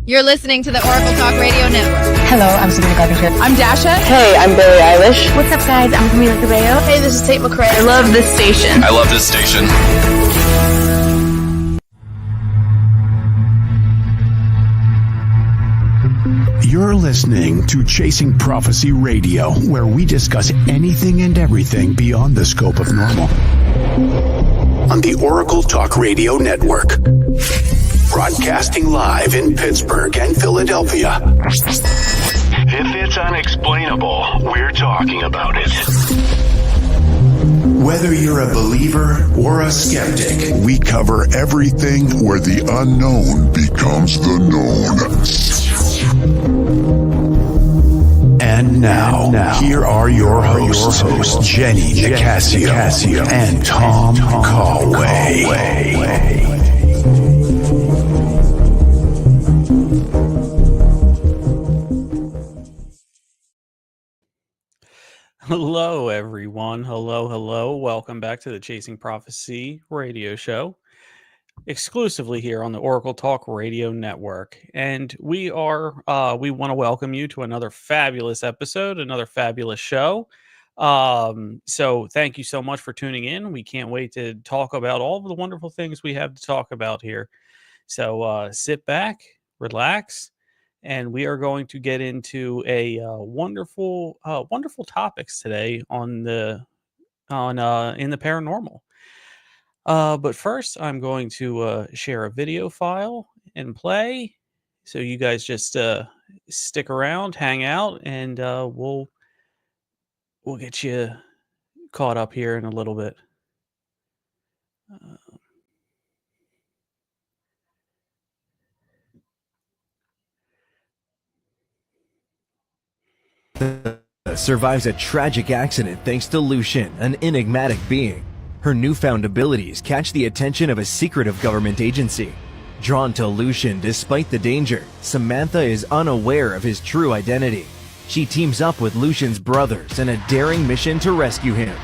You're listening to the Oracle Talk Radio Network. Hello, I'm Sabrina Carpenter. I'm Dasha. Hey, I'm Billie Eilish. What's up, guys? I'm Camila Cabello. Hey, this is Tate McRae. I love this station. I love this station. You're listening to Chasing Prophecy Radio, where we discuss anything and everything beyond the scope of normal. On the Oracle Talk Radio Network. Broadcasting live in Pittsburgh and Philadelphia. If it's unexplainable, we're talking about it. Whether you're a believer or a skeptic, we cover everything where the unknown becomes the known. And now, here are your hosts, Jenny Nicasio and Tom Callway. Hello, everyone. Hello. Welcome back to the Chasing Prophecy radio show, exclusively here on the Oracle Talk Radio Network. And we want to welcome you to another fabulous episode, another fabulous show. So thank you so much for tuning in. We can't wait to talk about all of the wonderful things we have to talk about here. So sit back, relax, and we are going to get into a wonderful topics today in the paranormal. But first, I'm going to share a video file and play. So you guys just stick around, hang out, and we'll get you caught up here in a little bit. Survives a tragic accident thanks to Lucian, an enigmatic being. Her newfound abilities catch the attention of a secretive government agency. Drawn to Lucian despite the danger, Samantha is unaware of his true identity. She teams up with Lucian's brothers in a daring mission to rescue him.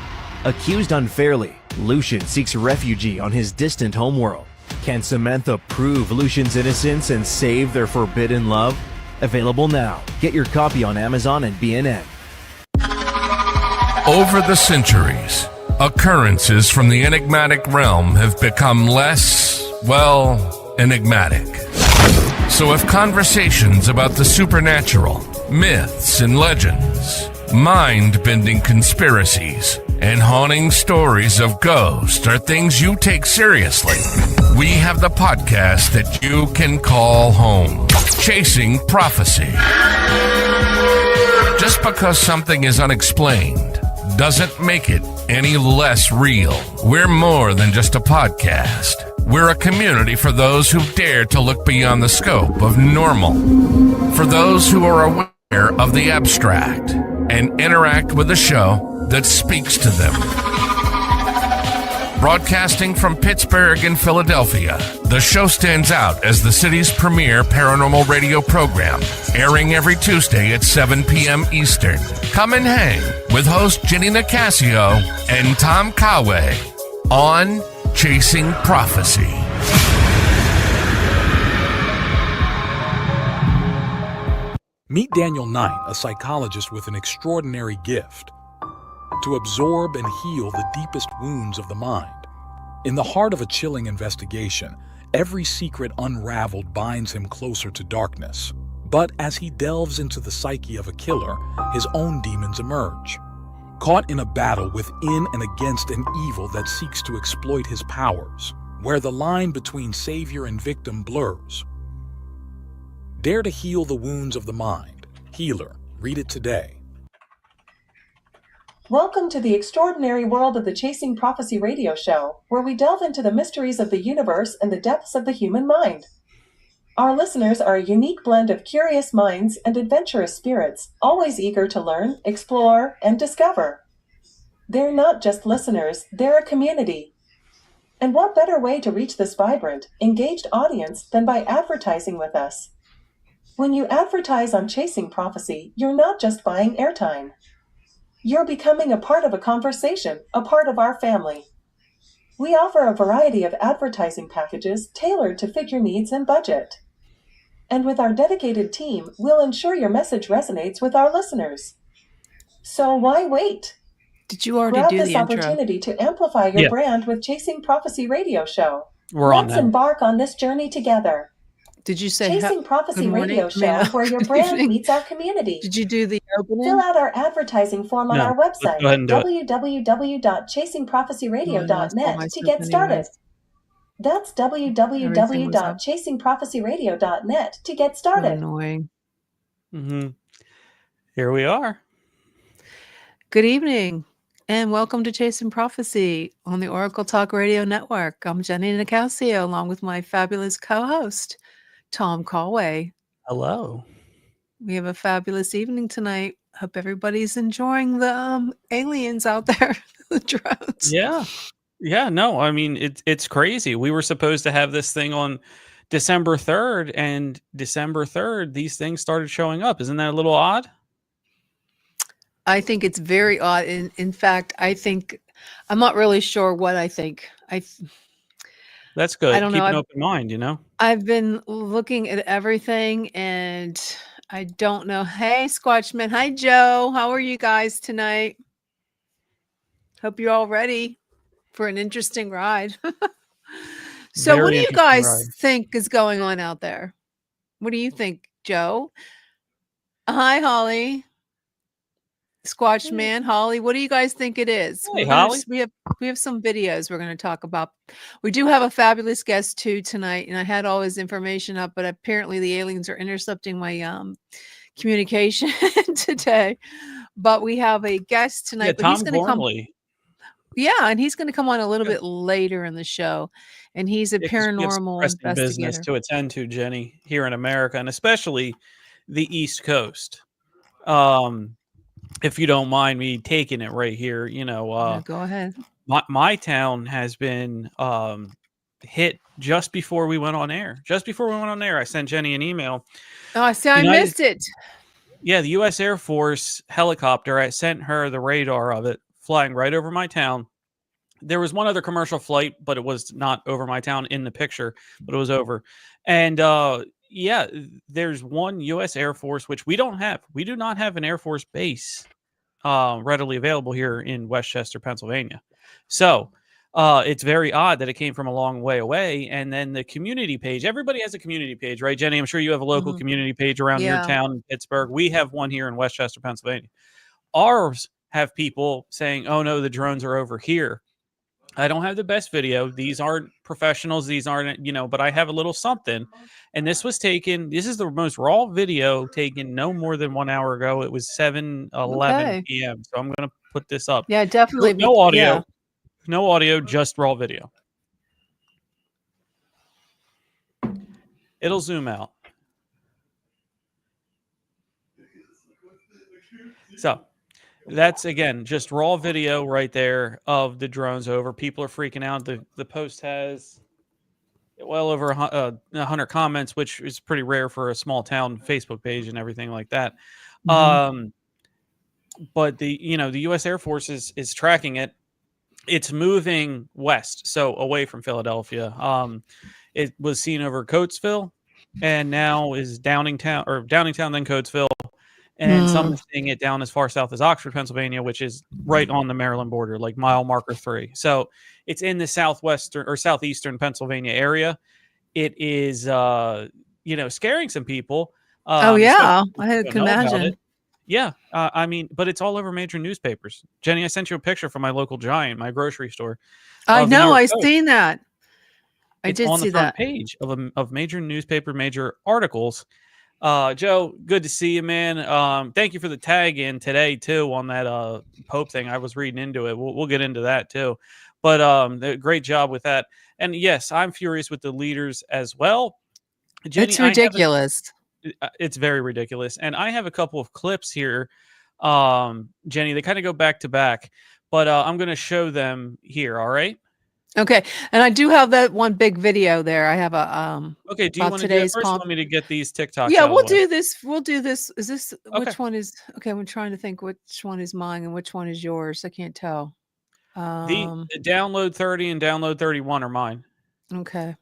Accused unfairly, Lucian seeks refuge on his distant homeworld. Can Samantha prove Lucian's innocence and save their forbidden love? Available now. Get your copy on Amazon and BNN. Over the centuries, occurrences from the enigmatic realm have become less, enigmatic. So if conversations about the supernatural, myths and legends, mind-bending conspiracies, and haunting stories of ghosts are things you take seriously, we have the podcast that you can call home. Chasing Prophecy. Just because something is unexplained doesn't make it any less real. We're more than just a podcast. We're a community for those who dare to look beyond the scope of normal. For those who are aware of the abstract and interact with a show that speaks to them. Broadcasting from Pittsburgh and Philadelphia, the show stands out as the city's premier paranormal radio program, airing every Tuesday at 7 p.m. Eastern. Come and hang with host Jenny Nicasio and Tom Callway on Chasing Prophecy. Meet Daniel Knight, a psychologist with an extraordinary gift to absorb and heal the deepest wounds of the mind. In the heart of a chilling investigation, every secret unraveled binds him closer to darkness. But as he delves into the psyche of a killer, his own demons emerge. Caught in a battle within and against an evil that seeks to exploit his powers, where the line between savior and victim blurs. Dare to heal the wounds of the mind. Healer. Read it today. Welcome to the extraordinary world of the Chasing Prophecy radio show, where we delve into the mysteries of the universe and the depths of the human mind. Our listeners are a unique blend of curious minds and adventurous spirits, always eager to learn, explore, and discover. They're not just listeners, they're a community. And what better way to reach this vibrant, engaged audience than by advertising with us? When you advertise on Chasing Prophecy, you're not just buying airtime. You're becoming a part of a conversation, a part of our family. We offer a variety of advertising packages tailored to fit your needs and budget. And with our dedicated team, we'll ensure your message resonates with our listeners. So why wait? Did you already Grab do this the intro? opportunity to amplify your Yeah. brand with Chasing Prophecy Radio Show. We're on Let's now. embark on this journey together. Did you say Chasing Prophecy good morning? Radio Show, where your good brand evening. meets our community. Did you do the opening? Fill out our advertising form on No, our let's website, go ahead and do it. www.chasingprophecyradio.net to get started. That's www.chasingprophecyradio.net to get started. Annoying. Here we are. Good evening, and welcome to Chasing Prophecy on the Oracle Talk Radio Network. I'm Jenny Nicasio, along with my fabulous co-host, Tom Callway. Hello. We have a fabulous evening tonight. Hope everybody's enjoying the aliens out there, the drones. Yeah. No, I mean, it's crazy. We were supposed to have this thing on December 3rd, and December 3rd, these things started showing up. Isn't that a little odd? I think it's very odd. In fact, I'm not really sure what I think. That's good. I don't know. Keep an open mind, you know? I've been looking at everything and I don't know. Hey, Squatchman. Hi, Joe. How are you guys tonight? Hope you're all ready for an interesting ride. So what do you guys think is going on out there? What do you think, Joe? Hi, Holly. Squatch Man, Holly, what do you guys think it is? Hey, Holly. We have some videos we're going to talk about. We do have a fabulous guest too tonight, and I had all his information up, but apparently the aliens are intercepting my communication today. But we have a guest tonight. Yeah, but Tom he's going to come. Yeah, and he's going to come on a little bit later in the show, and he's a paranormal investigator. Business to attend to, Jenny, here in America, and especially the East Coast. If you don't mind me taking it right here, you know, go ahead. My town has been hit just before we went on air. I sent Jenny an email. Oh, I see. I missed it. Yeah, the U.S. Air Force helicopter. I sent her the radar of it flying right over my town. There was one other commercial flight, but it was not over my town in the picture, but it was over. And yeah, there's one U.S. Air Force, which we don't have. We do not have an Air Force base readily available here in Westchester, Pennsylvania. So it's very odd that it came from a long way away. And then the community page, everybody has a community page, right, Jenny? I'm sure you have a local community page around your town in Pittsburgh. We have one here in Westchester, Pennsylvania. Ours have people saying, oh, no, the drones are over here. I don't have the best video. These aren't professionals. These aren't, but I have a little something. And this was taken. This is the most raw video taken no more than 1 hour ago. It was 7:11 p.m. So I'm going to put this up. Yeah, definitely. No audio. Yeah. No audio, just raw video. It'll zoom out. So that's, again, just raw video right there of the drones over. People are freaking out. The post has well over 100 comments, which is pretty rare for a small town Facebook page and everything like that. But the U.S. Air Force is tracking it. It's moving west, so away from Philadelphia. It was seen over Coatesville, and now is Downingtown, then Coatesville. And some are seeing it down as far south as Oxford, Pennsylvania, which is right on the Maryland border, like mile marker 3. So it's in the southwestern or southeastern Pennsylvania area. It is, scaring some people. I can imagine. Yeah. I mean, but it's all over major newspapers. Jenny, I sent you a picture from my local Giant, my grocery store. I know. I've seen that. I it's did on see the front that page of major newspaper, major articles. Joe, good to see you, man. Thank you for the tag in today too on that Pope thing. I was reading into it. We'll get into that too, but great job with that. And yes, I'm furious with the leaders as well. Jenny, it's ridiculous. It's very ridiculous. And I have a couple of clips here, Jenny. They kind of go back to back, but I'm going to show them here. All right. Okay, and I do have that one big video there. I have a Okay, do you want to do it first? Want me to get these TikToks? Yeah, we'll do this. We'll do this. Is this which Okay. one is? Okay, I'm trying to think which one is mine and which one is yours. I can't tell. The download 30 and download 31 are mine. Okay.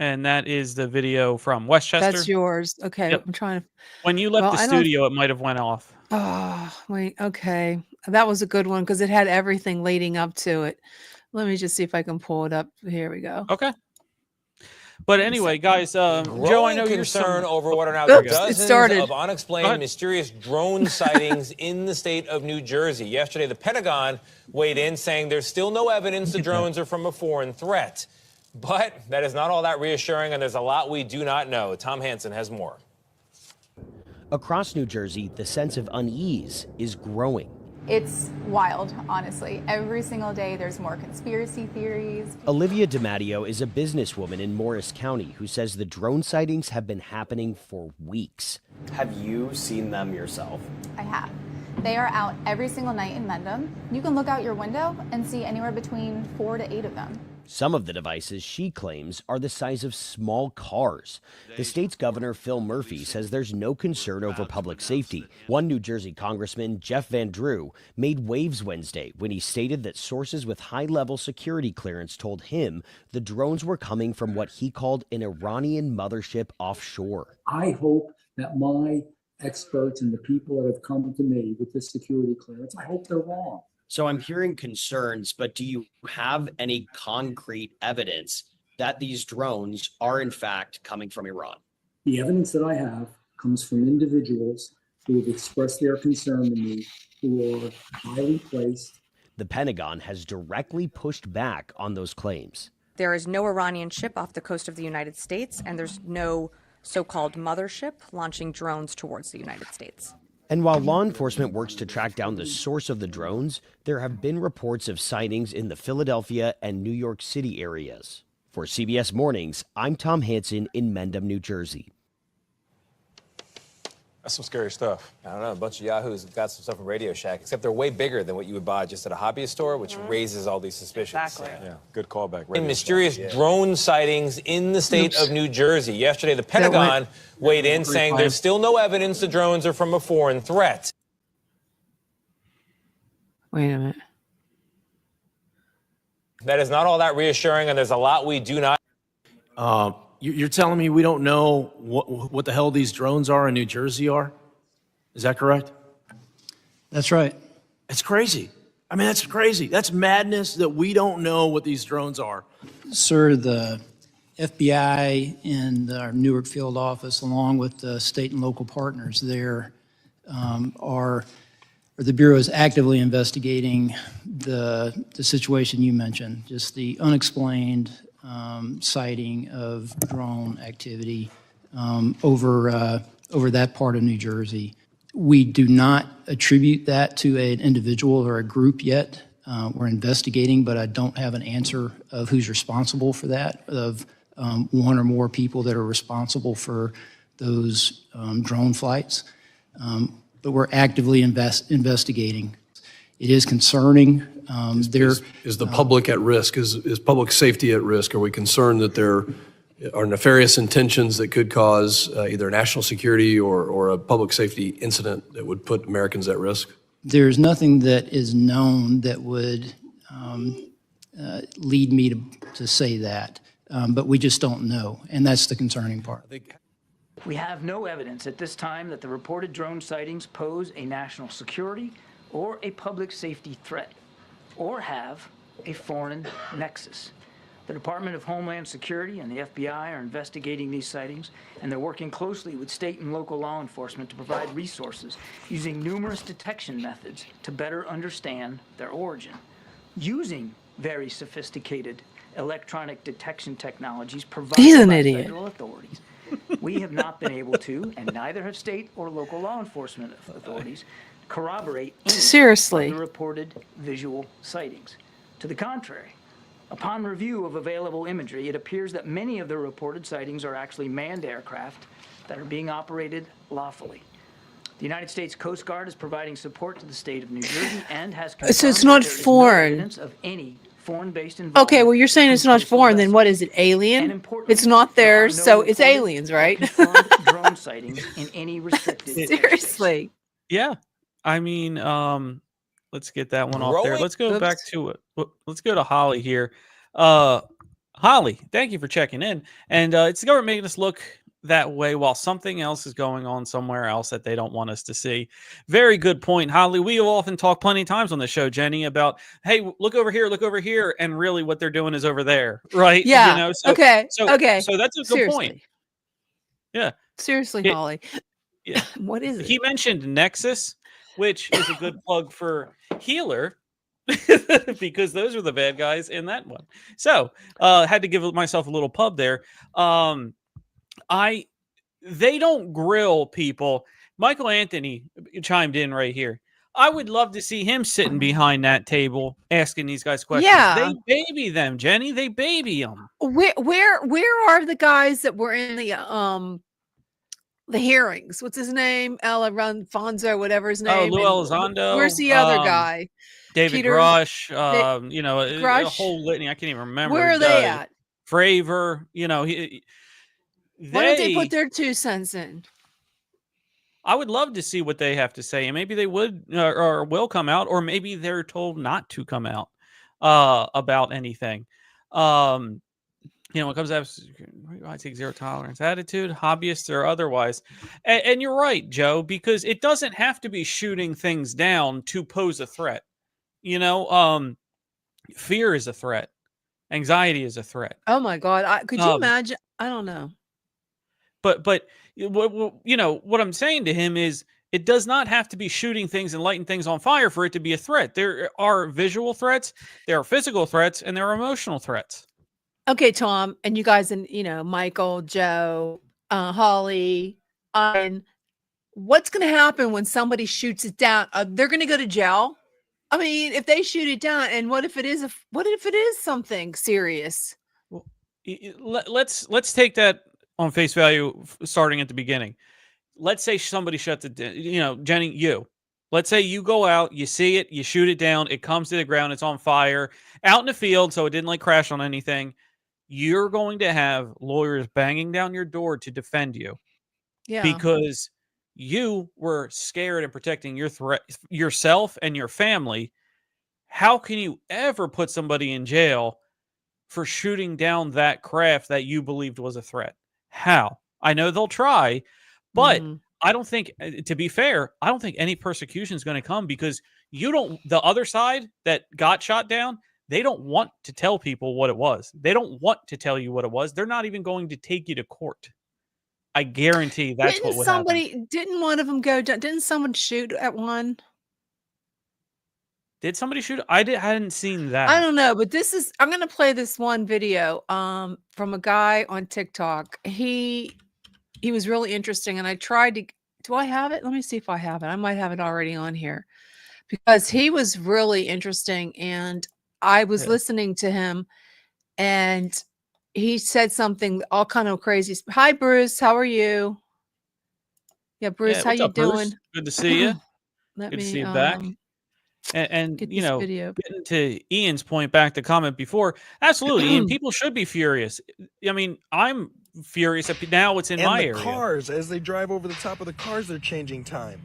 and that is the video from Westchester. That's yours. Okay, Yep. I'm trying to. When you left Well, the I don't. studio, it might have went off. Oh, wait. Okay, that was a good one because it had everything leading up to it. Let me just see if I can pull it up. Here we go. Okay. But anyway, guys, Joe, I know you're concern over what are now Oops, it dozens started. of unexplained mysterious drone sightings in the state of New Jersey. Yesterday, the Pentagon weighed in, saying there's still no evidence the drones are from a foreign threat. But that is not all that reassuring, and there's a lot we do not know. Tom Hansen has more. Across New Jersey, the sense of unease is growing. It's wild, honestly. Every single day there's more conspiracy theories. Olivia DiMatteo is a businesswoman in Morris County who says the drone sightings have been happening for weeks. Have you seen them yourself? I have. They are out every single night in Mendham. You can look out your window and see anywhere between 4 to 8 of them. Some of the devices, she claims, are the size of small cars. The state's governor, Phil Murphy, says there's no concern over public safety. One New Jersey congressman, Jeff Van Drew, made waves Wednesday when he stated that sources with high-level security clearance told him the drones were coming from what he called an Iranian mothership offshore. I hope that my experts and the people that have come to me with this security clearance, I hope they're wrong. So I'm hearing concerns, but do you have any concrete evidence that these drones are in fact coming from Iran? The evidence that I have comes from individuals who have expressed their concern to me, who are highly placed. The Pentagon has directly pushed back on those claims. There is no Iranian ship off the coast of the United States, and there's no so-called mothership launching drones towards the United States. And while law enforcement works to track down the source of the drones, there have been reports of sightings in the Philadelphia and New York City areas. For CBS Mornings, I'm Tom Hansen in Mendham, New Jersey. That's some scary stuff. I don't know. A bunch of yahoos have got some stuff from Radio Shack, except they're way bigger than what you would buy just at a hobbyist store, which raises all these suspicions. Exactly. Yeah, good callback. In mysterious drone sightings in the state of New Jersey. Yesterday, the Pentagon weighed in, saying there's still no evidence the drones are from a foreign threat. Wait a minute. That is not all that reassuring, and there's a lot we do not. You're telling me we don't know what the hell these drones are in New Jersey are? Is that correct? That's right. It's crazy. I mean, that's crazy. That's madness that we don't know what these drones are. Sir, the FBI and our Newark field office, along with the state and local partners there, the Bureau is actively investigating the situation you mentioned, just the unexplained sighting of drone activity over that part of New Jersey. We do not attribute that to an individual or a group yet. We're investigating, but I don't have an answer of who's responsible for that, of one or more people that are responsible for those drone flights. But we're actively investigating. It is concerning. Is the public at risk? Is public safety at risk? Are we concerned that there are nefarious intentions that could cause either national security or a public safety incident that would put Americans at risk? There's nothing that is known that would lead me to say that, but we just don't know, and that's the concerning part. We have no evidence at this time that the reported drone sightings pose a national security or a public safety threat, or have a foreign nexus. The Department of Homeland Security and the FBI are investigating these sightings, and they're working closely with state and local law enforcement to provide resources using numerous detection methods to better understand their origin. Using very sophisticated electronic detection technologies provided by federal authorities, we have not been able to, and neither have state or local law enforcement authorities, corroborate any Seriously. of the reported visual sightings. To the contrary, upon review of available imagery, it appears that many of the reported sightings are actually manned aircraft that are being operated lawfully. The United States Coast Guard is providing support to the state of New Jersey and has confirmed So it's not that there is foreign. no evidence of any foreign-based involvement. Okay, well, you're saying it's not foreign, then what is it, alien? It's not theirs, so it's aliens, right? drone sightings in any restricted Seriously. Yeah. I mean, let's get that one off there. Let's go back to it. Let's go to Holly here. Holly, Holly, thank you for checking in. And it's the government making us look that way while something else is going on somewhere else that they don't want us to see. Very good point, Holly. We have often talked plenty of times on the show, Jenny, about, hey, look over here, and really what they're doing is over there, right? Yeah. You know, so, Okay. so, Okay. so that's a good Seriously. point. Yeah. Seriously, It- Holly. Yeah. What is it? He mentioned Nexus, which is a good plug for Healer. Because those are the bad guys in that one. So had to give myself a little pub there. They don't grill people. Michael Anthony chimed in right here. I would love to see him sitting behind that table asking these guys questions. Yeah. They baby them, Jenny. They baby them. Where are the guys that were in the hearings? What's his name? El Alfonso, whatever his name. Lou And Elizondo. Where's the other guy? David Peter Grush. Da- You know, a Grush? whole litany. I can't even remember. Where are they at? Fravor. You know, Why don't they put their 2 cents in? I would love to see what they have to say, and maybe they would or will come out, or maybe they're told not to come out about anything. You know, when it comes to I take zero tolerance attitude, hobbyists or otherwise. And you're right, Joe, because it doesn't have to be shooting things down to pose a threat. You know, fear is a threat. Anxiety is a threat. Oh my God. Could you imagine? I don't know. But you know, what I'm saying to him is it does not have to be shooting things and lighting things on fire for it to be a threat. There are visual threats, there are physical threats, and there are emotional threats. Okay, Tom, and you guys, and Michael, Joe, Holly, and what's going to happen when somebody shoots it down? They're going to go to jail. I mean, if they shoot it down, and what if it is something serious? Well, let's take that on face value, starting at the beginning. Let's say somebody shuts it down. You know, Jenny, let's say you go out, you see it, you shoot it down, it comes to the ground, it's on fire, out in the field, so it didn't like crash on anything. You're going to have lawyers banging down your door to defend you. Yeah. Because you were scared and protecting yourself and your family. How can you ever put somebody in jail for shooting down that craft that you believed was a threat? How? I know they'll try, but I don't think, to be fair, I don't think any persecution is going to come because the other side that got shot down, they don't want to tell people what it was. They don't want to tell you what it was. They're not even going to take you to court. I guarantee that's what would happen. Didn't one of them go down? Didn't someone shoot at one? Did somebody shoot? I hadn't seen that. I don't know, but I'm going to play this one video from a guy on TikTok. He was really interesting, and I tried to. Do I have it? Let me see if I have it. I might have it already on here because he was really interesting, and I was listening to him, and he said something all kind of crazy. Hi, Bruce. How are you? Yeah, Bruce. How you doing? Bruce? Good to see you. Good to see you back. And you know, getting to Ian's point back to comment before, absolutely, Ian, people should be furious. I mean, I'm furious now it's in my area. Cars, as they drive over the top of the cars, they're changing time.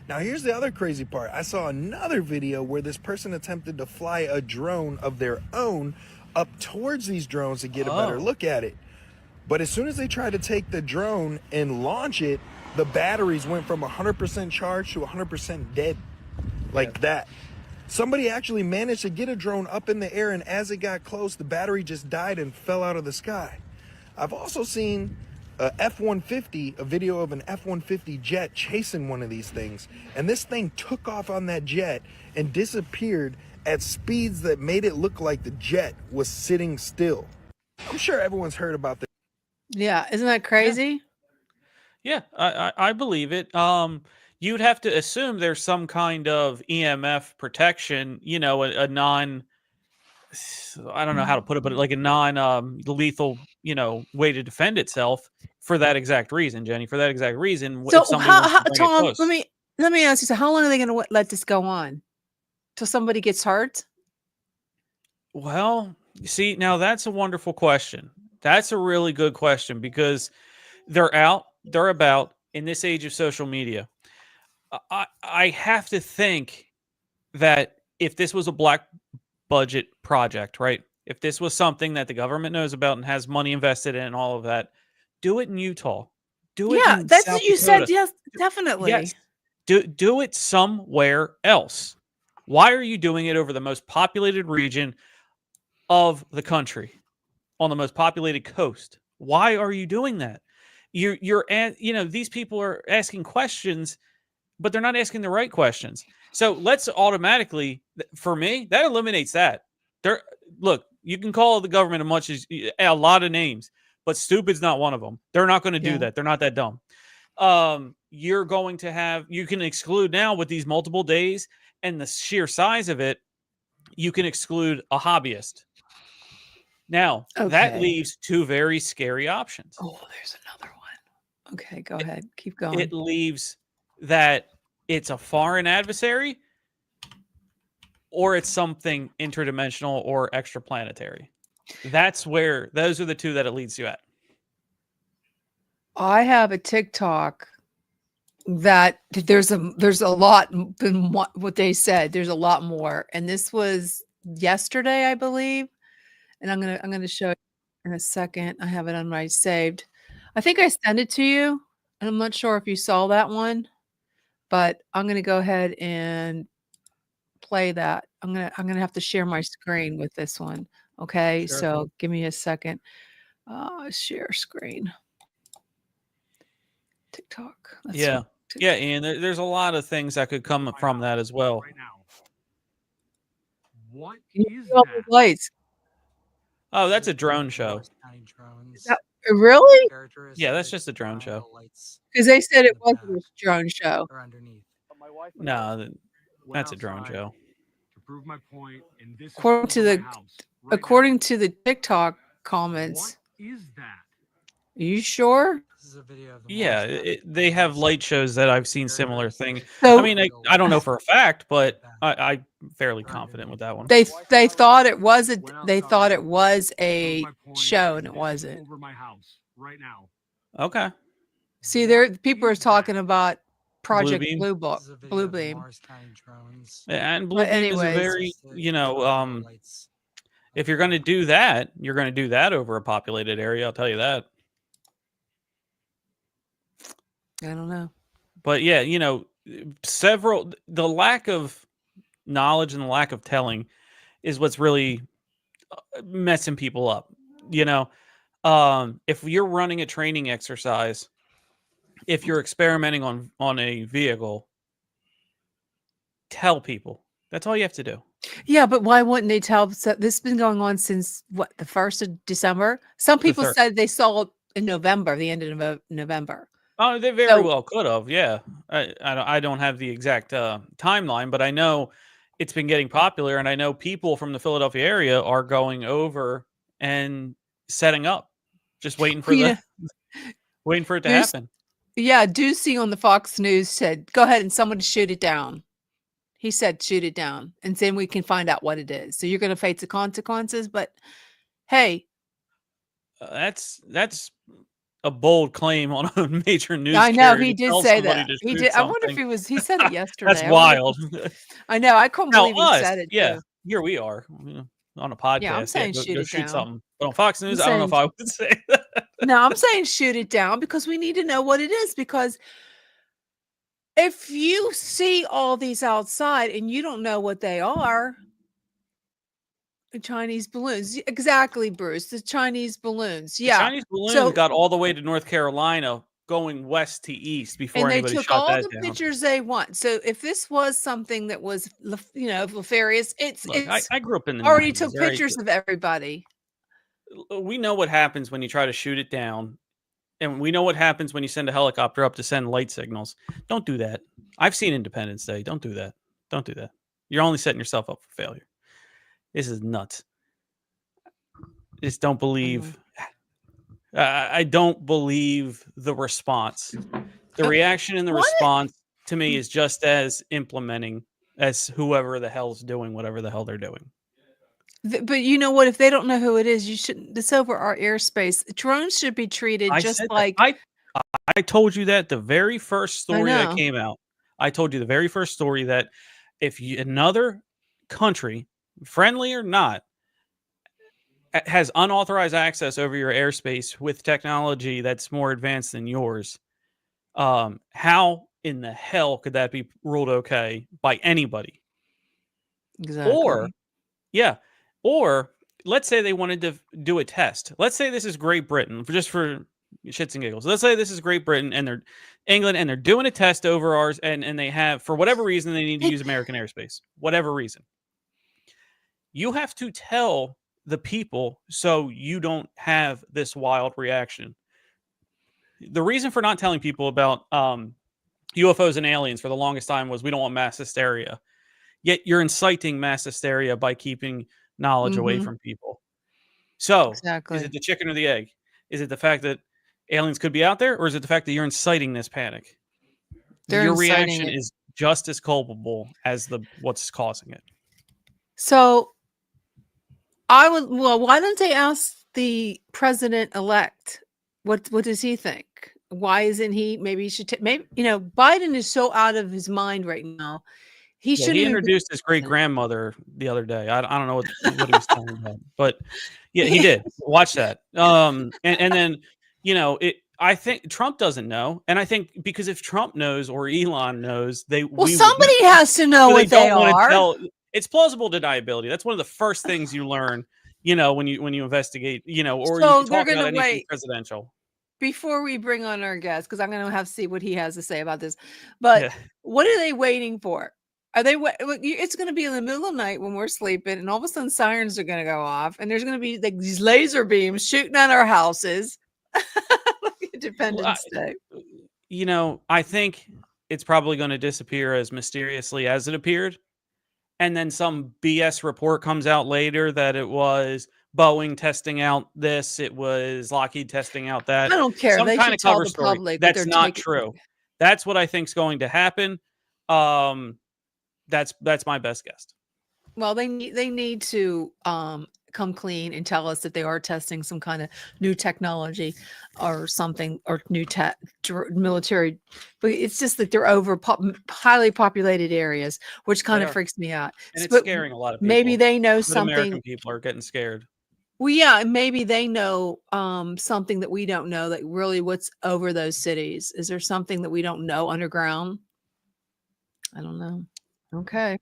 Now, here's the other crazy part. I saw another video where this person attempted to fly a drone of their own up towards these drones to get a better look at it. But as soon as they tried to take the drone and launch it, the batteries went from 100% charged to 100% dead. Like that. Somebody actually managed to get a drone up in the air, and as it got close, the battery just died and fell out of the sky. I've also seen a F-150, a video of an F-150 jet chasing one of these things, and this thing took off on that jet and disappeared at speeds that made it look like the jet was sitting still. I'm sure everyone's heard about this. Yeah, isn't that crazy? Yeah, I believe it. You'd have to assume there's some kind of EMF protection, you know, a non, I don't know how to put it, but like a non-lethal, you know, way to defend itself for that exact reason, Jenny. For that exact reason. So Tom, let me ask you. So how long are they going to let this go on? Till somebody gets hurt? Well, see, now that's a wonderful question. That's a really good question because they're about in this age of social media. I have to think that if this was a black budget project, right? if this was something that the government knows about and has money invested in and all of that, do it in Utah. Do it Yeah, in that's South what you Dakota. said. Yes, definitely. Yes. Do it somewhere else. Why are you doing it over the most populated region of the country, on the most populated coast? Why are you doing that? These people are asking questions, but they're not asking the right questions. So let's automatically, for me, that eliminates that. Look, you can call the government a lot of names, but stupid's not one of them. They're not going to do Yeah. that. They're not that dumb. You can exclude now with these multiple days and the sheer size of it, you can exclude a hobbyist. Now, that Okay. leaves two very scary options. Oh, there's another one. Okay, go ahead. Keep going. It leaves that it's a foreign adversary, or it's something interdimensional or extraplanetary. Those are the two that it leads you at. I have a TikTok that there's a lot than what they said. There's a lot more, and this was yesterday, I believe. And I'm gonna show you in a second. I have it on my saved. I think I sent it to you, and I'm not sure if you saw that one, but I'm gonna go ahead and play that. I'm gonna have to share my screen with this one. Okay, Sure. so give me a second. Share screen. TikTok. Yeah. Yeah, and there's a lot of things that could come from that as well. What Can you is see all the that? lights? Oh, that's a drone show. Is that really? Yeah, that's just a drone show. Because they said it wasn't a drone show. No, that's a drone show. To prove my point, and this According is to over the my house right according to the TikTok comments. What is that? Are you sure? Yeah, they have light shows that I've seen similar things. So- I mean, I don't know for a fact, but I'm fairly confident with that one. They thought it was a show and it wasn't. Over my house right now. Okay. See, there people are talking about Project Beam? Blue Beam. And Blue But Beam is a anyways. very, if you're going to do that, you're going to do that over a populated area. I'll tell you that. I don't know. But yeah, the lack of knowledge and the lack of telling is what's really messing people up. If you're running a training exercise, if you're experimenting on a vehicle, tell people. That's all you have to do. Yeah, but why wouldn't they tell? So this has been going on since what, the 1st of December? Some people third. said they saw it in November, the end of November. Oh, they very well could have. Yeah, I don't have the exact timeline, but I know it's been getting popular, and I know people from the Philadelphia area are going over and setting up, just waiting for waiting for it to happen. Yeah, Ducey on the Fox News said, "Go ahead and somebody shoot it down." He said, "Shoot it down, and then we can find out what it is." So you're going to face the consequences, but hey, that's a bold claim on a major news. I know carrier he to did tell say somebody that. to He shoot did. I wonder if something. he said it yesterday. That's I wonder wild. I know. I couldn't Now believe he us, said it. yeah, Too. here we are on a podcast. Yeah, I'm saying go, shoot go it shoot down. something. But on Fox News, I'm I don't know if I saying- would say that. No, I'm saying shoot it down because we need to know what it is. Because if you see all these outside and you don't know what they are, the Chinese balloons. Exactly, Bruce. The Chinese balloons. The Yeah. Chinese balloons So- got all the way to North Carolina, going west to east before and they anybody took shot all that the down. pictures they want. So if this was something that was, nefarious, Look, it's I grew up in the already 90s, took all right? pictures of everybody. We know what happens when you try to shoot it down, and we know what happens when you send a helicopter up to send light signals. Don't do that. I've seen Independence Day. Don't do that. Don't do that. You're only setting yourself up for failure. This is nuts. Just don't believe. I don't believe the response. The reaction and the response to me is just as implementing as whoever the hell's doing whatever the hell they're doing. But you know what? If they don't know who it is, you shouldn't. It's over our airspace. Drones should be treated I just said that. like. I told you that the very first story that know. came out. I told you the very first story that if another country, friendly or not, has unauthorized access over your airspace with technology that's more advanced than yours, how in the hell could that be ruled okay by anybody? Exactly. Or, yeah, or let's say they wanted to do a test. Let's say this is Great Britain, just for shits and giggles. Let's say this is Great Britain and they're England and they're doing a test over ours, and they have, for whatever reason, they need to use American airspace. Whatever reason. You have to tell the people so you don't have this wild reaction. The reason for not telling people about UFOs and aliens for the longest time was we don't want mass hysteria. Yet you're inciting mass hysteria by keeping knowledge away from people. So, is it the chicken or the egg? Is it the fact that aliens could be out there, or is it the fact that you're inciting this panic? Your reaction is just as culpable as what's causing it. So, why don't they ask the president-elect? What does he think? Why isn't he? Maybe he should. Biden is so out of his mind right now. He shouldn't. He introduced his great grandmother the other day. I don't know what he was talking about, but yeah, he did. Watch that. And then I think Trump doesn't know, and I think because if Trump knows or Elon knows, somebody has to know what they are. It's plausible deniability. That's one of the first things you learn. When you investigate, or So you they're talk about gonna anything wait. presidential. Before we bring on our guest, because I'm going to have to see what he has to say about this. But what are they waiting for? Are they? It's going to be in the middle of the night when we're sleeping, and all of a sudden sirens are going to go off, and there's going to be like these laser beams shooting at our houses. Independence Day. I think it's probably going to disappear as mysteriously as it appeared, and then some BS report comes out later that it was Boeing testing out this, it was Lockheed testing out that. I don't care. Some They kind should of tell cover the story. public what That's they're not taking. true. That's what I think is going to happen. That's my best guess. Well, they need to come clean and tell us that they are testing some kind of new technology or something, or new military. But it's just that they're over highly populated areas, which kind of freaks me out. And it's scaring a lot of people. Maybe they know Good something. American people are getting scared. Well, yeah, maybe they know something that we don't know, that really what's over those cities. Is there something that we don't know underground? I don't know. Okay.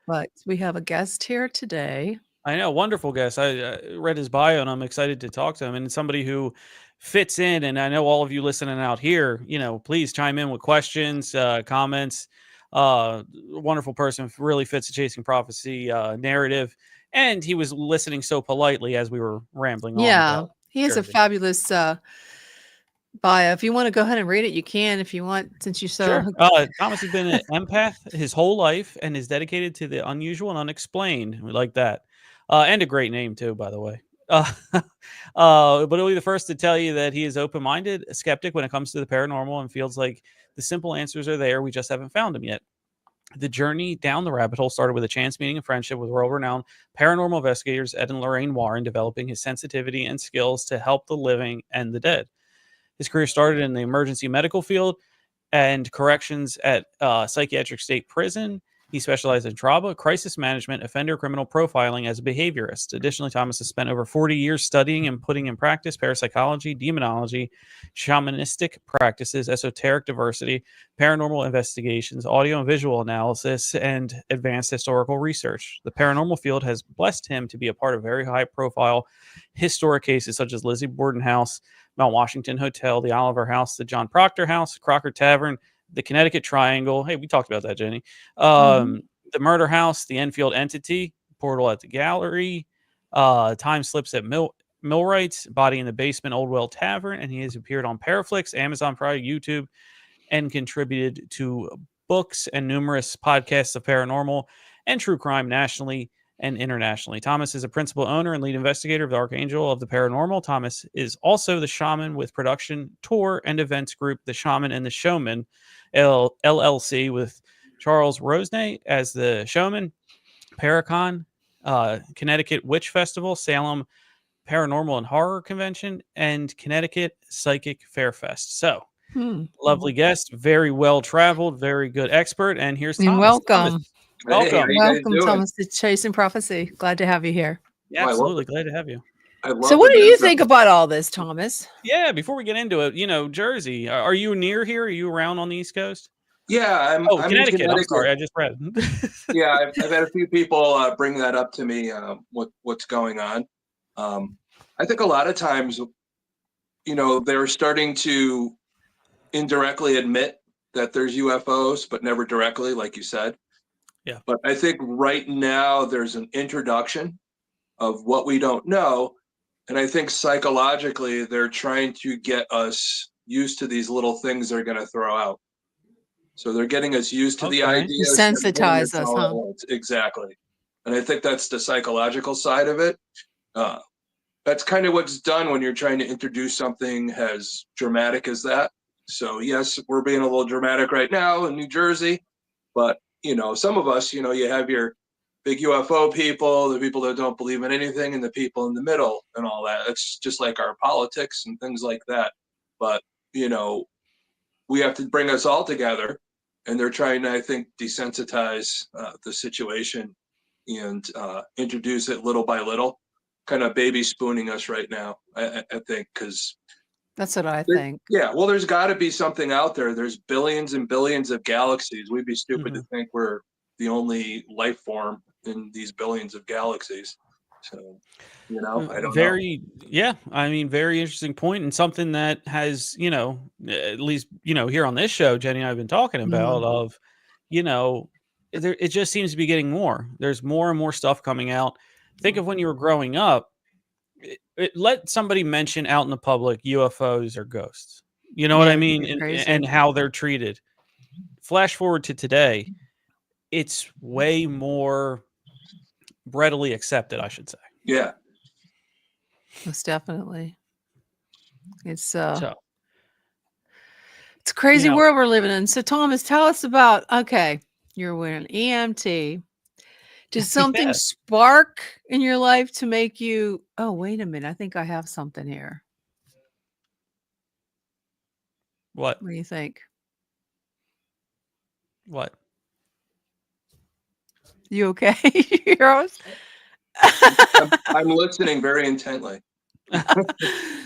But we have a guest here today. I know, wonderful guest. I read his bio and I'm excited to talk to him. And somebody who fits in. And I know all of you listening out here, please chime in with questions, comments. Wonderful person, really fits the Chasing Prophecy narrative. And he was listening so politely as we were rambling on. Yeah, he has a fabulous bio. If you want to go ahead and read it, you can. If you want, since you so. Sure. Thomas has been an empath his whole life and is dedicated to the unusual and unexplained. We like that. And a great name too, by the way. But he'll be the first to tell you that he is open-minded, a skeptic when it comes to the paranormal, and feels like the simple answers are there. We just haven't found them yet. The journey down the rabbit hole started with a chance meeting and friendship with world-renowned paranormal investigators Ed and Lorraine Warren, developing his sensitivity and skills to help the living and the dead. His career started in the emergency medical field and corrections at psychiatric state prison. He specialized in trauma, crisis management, offender criminal profiling as a behaviorist. Additionally, Thomas has spent over 40 years studying and putting in practice parapsychology, demonology, shamanistic practices, esoteric diversity, paranormal investigations, audio and visual analysis, and advanced historical research. The paranormal field has blessed him to be a part of very high-profile historic cases such as Lizzie Borden House, Mount Washington Hotel, the Oliver House, the John Proctor House, Crocker Tavern, the Connecticut Triangle. Hey, we talked about that, Jenny. The Murder House, the Enfield Entity, Portal at the Gallery, Time Slips at Millwrights, Body in the Basement, Old Well Tavern, and he has appeared on Paraflix, Amazon Prime, YouTube, and contributed to books and numerous podcasts of paranormal and true crime nationally and internationally. Thomas is a principal owner and lead investigator of the Archangel of the Paranormal. Thomas is also the shaman with production, tour, and events group, The Shaman and the Showman, LLC, with Charles Rosenay as the showman, Paracon, Connecticut Witch Festival, Salem Paranormal and Horror Convention, and Connecticut Psychic Fairfest. So, lovely guest, very well traveled, very good expert. And here's Thomas. Welcome. Thomas. Welcome. Welcome, Thomas, to Chasing Prophecy. Glad to have you here. Yeah, absolutely. Glad to have you. So what do you think about all this, Thomas? Yeah, before we get into it, Jersey, are you near here? Are you around on the East Coast? Yeah, I'm in Connecticut. I'm Connecticut. sorry, I just read. Yeah, I've had a few people bring that up to me, what's going on. I think a lot of times, they're starting to indirectly admit that there's UFOs, but never directly, like you said. Yeah. But I think right now there's an introduction of what we don't know. And I think psychologically, they're trying to get us used to these little things they're going to throw out. So they're getting us used to the ideas. Desensitize us, huh? Exactly. And I think that's the psychological side of it. That's kind of what's done when you're trying to introduce something as dramatic as that. So yes, we're being a little dramatic right now in New Jersey, but some of us, you have your big UFO people, the people that don't believe in anything, and the people in the middle and all that. It's just like our politics and things like that. But, we have to bring us all together, and they're trying to, I think, desensitize the situation and introduce it little by little, kind of baby spooning us right now, I think, because that's what I think. Yeah, well, there's got to be something out there. There's billions and billions of galaxies. We'd be stupid to think we're the only life form in these billions of galaxies. So, I don't know. Yeah, I mean, very interesting point, and something that has, at least, here on this show, Jenny and I have been talking about of, it just seems to be getting more. There's more and more stuff coming out. Think of when you were growing up. Let somebody mention out in the public UFOs or ghosts. You know what I mean? And how they're treated. Flash forward to today, it's way more readily accepted, I should say. Yeah. Most definitely. It's it's a crazy world we're living in. So Thomas, tell us about, you're wearing EMT. Did something spark in your life to make you, oh, wait a minute, I think I have something here. What? What do you think? What? You okay, heroes? I'm listening very intently.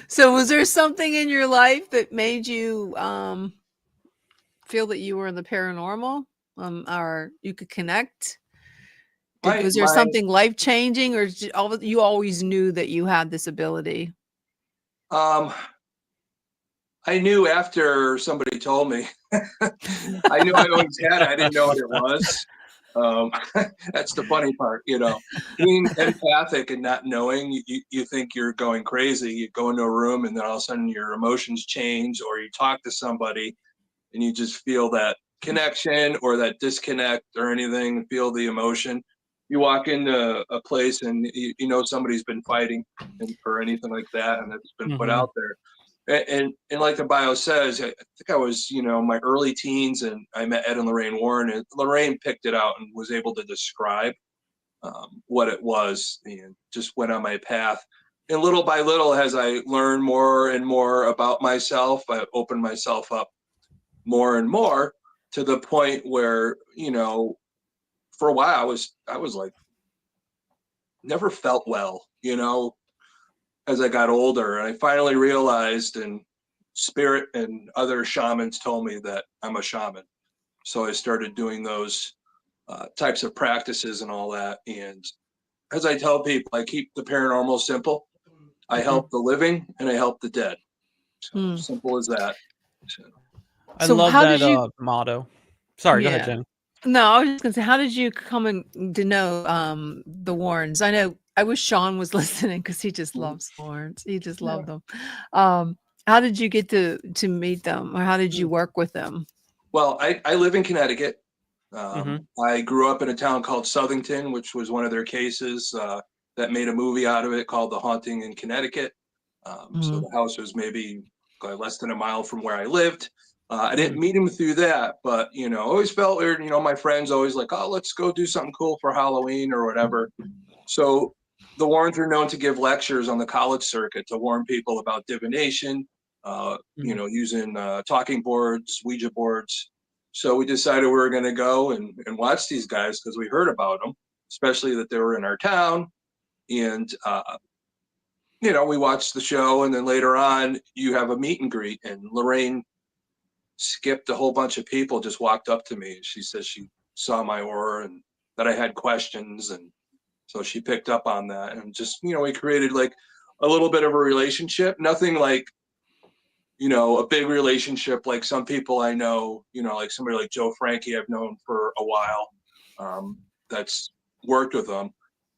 So was there something in your life that made you feel that you were in the paranormal, or you could connect? Was there something life-changing, or you always knew that you had this ability? I knew after somebody told me. I knew I always had it. I didn't know what it was. That's the funny part, being empathic and not knowing, you think you're going crazy. You go into a room and then all of a sudden your emotions change, or you talk to somebody and you just feel that connection or that disconnect or anything, feel the emotion. You walk into a place and somebody's been fighting or anything like that, and it's been put out there. And like the bio says, I think I was, my early teens, and I met Ed and Lorraine Warren, and Lorraine picked it out and was able to describe what it was, and just went on my path. And little by little, as I learned more and more about myself, I opened myself up more and more to the point where, for a while I was like, never felt well, as I got older. And I finally realized, and spirit and other shamans told me that I'm a shaman. So I started doing those types of practices and all that. And as I tell people, I keep the paranormal simple. I help the living and I help the dead. So simple as that. I love that motto. Sorry, go ahead, Jenny. No, I was just gonna say, how did you come to know the Warrens? I know, I wish Sean was listening because he just loves Warrens. He just loved them. How did you get to meet them, or how did you work with them? Well, I live in Connecticut. I grew up in a town called Southington, which was one of their cases that made a movie out of it called The Haunting in Connecticut. So the house was maybe less than a mile from where I lived. I didn't meet him through that, but, always felt weird. My friends always like, oh, let's go do something cool for Halloween or whatever. So the Warrens are known to give lectures on the college circuit to warn people about divination, using talking boards, Ouija boards. So we decided we were going to go and watch these guys because we heard about them, especially that they were in our town. And, you know, we watched the show, and then later on you have a meet and greet, and Lorraine skipped a whole bunch of people, just walked up to me. She says she saw my aura and that I had questions. And so she picked up on that, and just, you know, we created like a little bit of a relationship, nothing like, you know, a big relationship like some people I know, you know, like somebody like Joe Frankie I've known for a while, that's worked with them.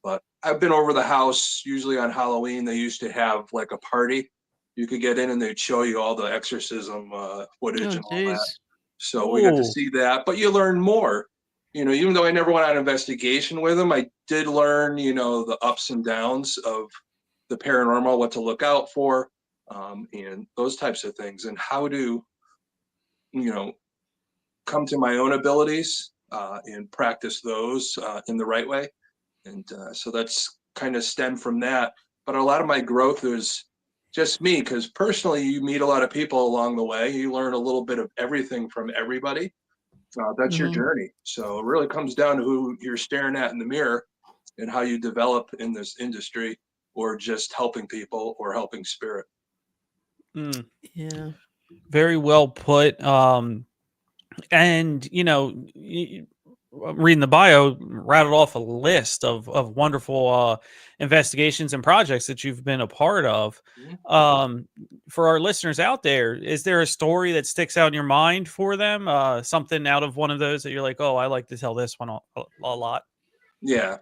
But I've been over the house. Usually on Halloween they used to have like a party. You could get in and they'd show you all the exorcism footage and all that. So we got to see that, but you learn more. You know, even though I never went on an investigation with them, I did learn, you know, the ups and downs of the paranormal, what to look out for, and those types of things, and how to, you know, come to my own abilities and practice those in the right way. And so that's kind of stemmed from that. But a lot of my growth is just me, because personally, you meet a lot of people along the way. You learn a little bit of everything from everybody. That's your journey. So it really comes down to who you're staring at in the mirror and how you develop in this industry, or just helping people or helping spirit. Yeah. Very well put. And you know, reading the bio, rattled off a list of wonderful investigations and projects that you've been a part of. For our listeners out there, is there a story that sticks out in your mind for them? Something out of one of those that you're like, oh, I like to tell this one a lot. Yeah.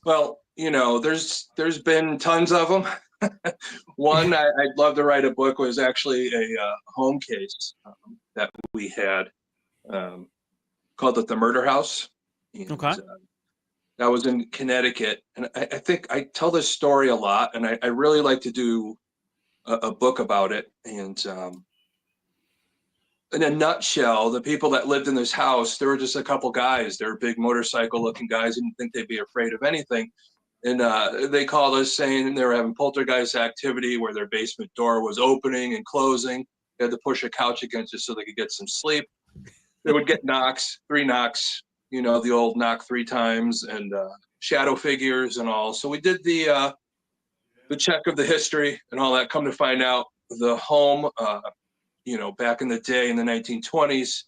Well, you know, there's been tons of them. One I'd love to write a book was actually a home case that we had called it the Murder House. And, that was in Connecticut. And I think I tell this story a lot, and I really like to do a book about it. And in a nutshell, the people that lived in this house, there were just a couple guys. They were big motorcycle looking guys. Didn't think they'd be afraid of anything. And they called us saying they were having poltergeist activity where their basement door was opening and closing. They had to push a couch against it so they could get some sleep. They would get knocks, 3 knocks, you know, the old knock 3 times, and shadow figures and all. So we did the check of the history and all that. Come to find out, the home, you know, back in the day in the 1920s,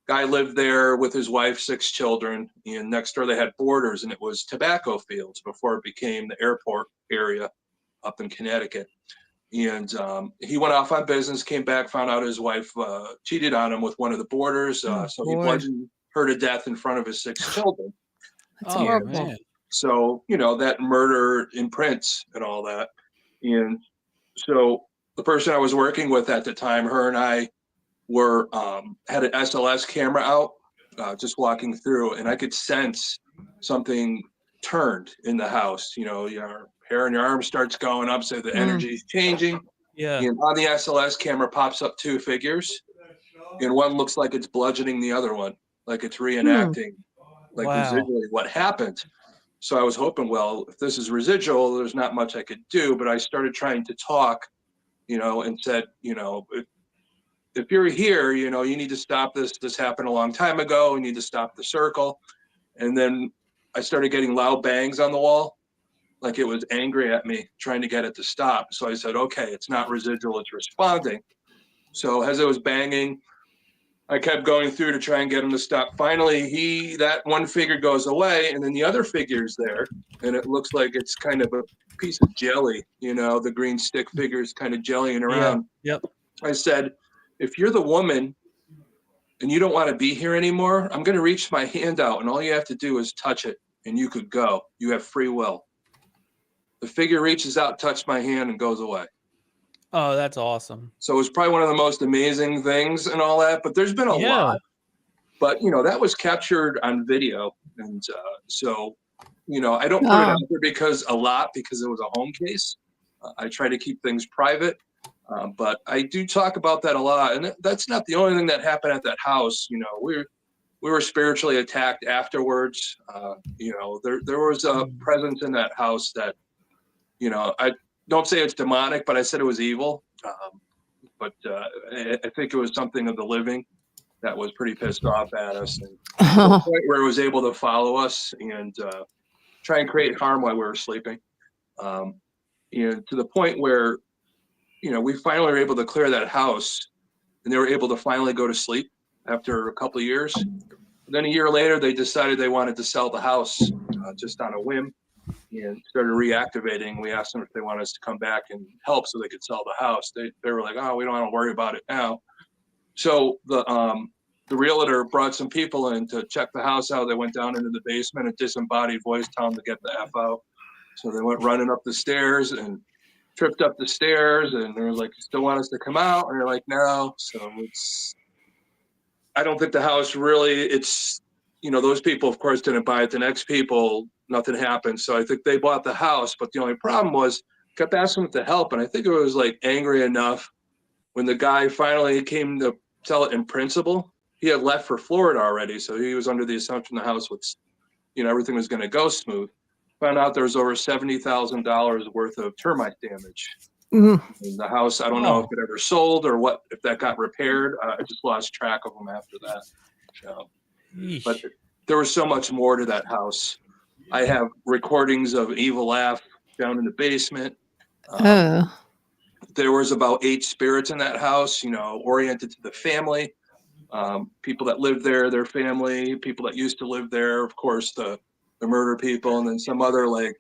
guy lived there with his wife, 6 children, and next door they had borders, and it was tobacco fields before it became the airport area up in Connecticut. And he went off on business, came back, found out his wife cheated on him with one of the boarders. So he bludgeoned her to death in front of his 6 children. That's horrible. So, you know, that murder imprints and all that. And so the person I was working with at the time, her and I were had an SLS camera out, just walking through, and I could sense something turned in the house. You know, your hair on your arm starts going up, so the energy is changing. Yeah. And on the SLS camera pops up 2 figures, and one looks like it's bludgeoning the other one, like it's reenacting, like residually what happened. So I was hoping, well, if this is residual, there's not much I could do. But I started trying to talk, you know, and said, you know, if you're here, you know, you need to stop this. This happened a long time ago. You need to stop the circle. And then I started getting loud bangs on the wall, like it was angry at me, trying to get it to stop. So I said, okay, it's not residual, it's responding. So as it was banging, I kept going through to try and get him to stop. Finally, that one figure goes away, and then the other figure's there, and it looks like it's kind of a piece of jelly, you know, the green stick figure is kind of jellying around. Yep. I said, if you're the woman and you don't want to be here anymore, I'm going to reach my hand out, and all you have to do is touch it, and you could go. You have free will. The figure reaches out, touched my hand, and goes away. Oh, that's awesome. So it was probably one of the most amazing things and all that, but there's been a lot. But, you know, that was captured on video. And so, you know, I don't put it out there because it was a home case. I try to keep things private. But I do talk about that a lot. And that's not the only thing that happened at that house. You know, we were spiritually attacked afterwards. You know, there was a presence in that house that, you know, I don't say it's demonic, but I said it was evil. But I think it was something of the living that was pretty pissed off at us, and to the point where it was able to follow us and try and create harm while we were sleeping. To the point where, we finally were able to clear that house, and they were able to finally go to sleep after a couple of years. Then a year later, they decided they wanted to sell the house just on a whim, and started reactivating. We asked them if they wanted us to come back and help so they could sell the house. They were like, oh, we don't want to worry about it now. So the realtor brought some people in to check the house out. They went down into the basement, a disembodied voice telling them to get the F out. So they went running up the stairs and tripped up the stairs, and they were like, you still want us to come out? And they're like, no. So I don't think the house really, those people, of course, didn't buy it. The next people, nothing happened. So I think they bought the house, but the only problem was, kept asking them to help. And I think it was like angry enough when the guy finally came to sell it in principle. He had left for Florida already. So he was under the assumption the house was, everything was going to go smooth. Found out there was over $70,000 worth of termite damage. In the house. I don't know if it ever sold or if that got repaired. I just lost track of them after that. So, but there was so much more to that house. I have recordings of evil laugh down in the basement. There was about 8 spirits in that house, oriented to the family. People that lived there, their family, people that used to live there, of course, the murder people, and then some other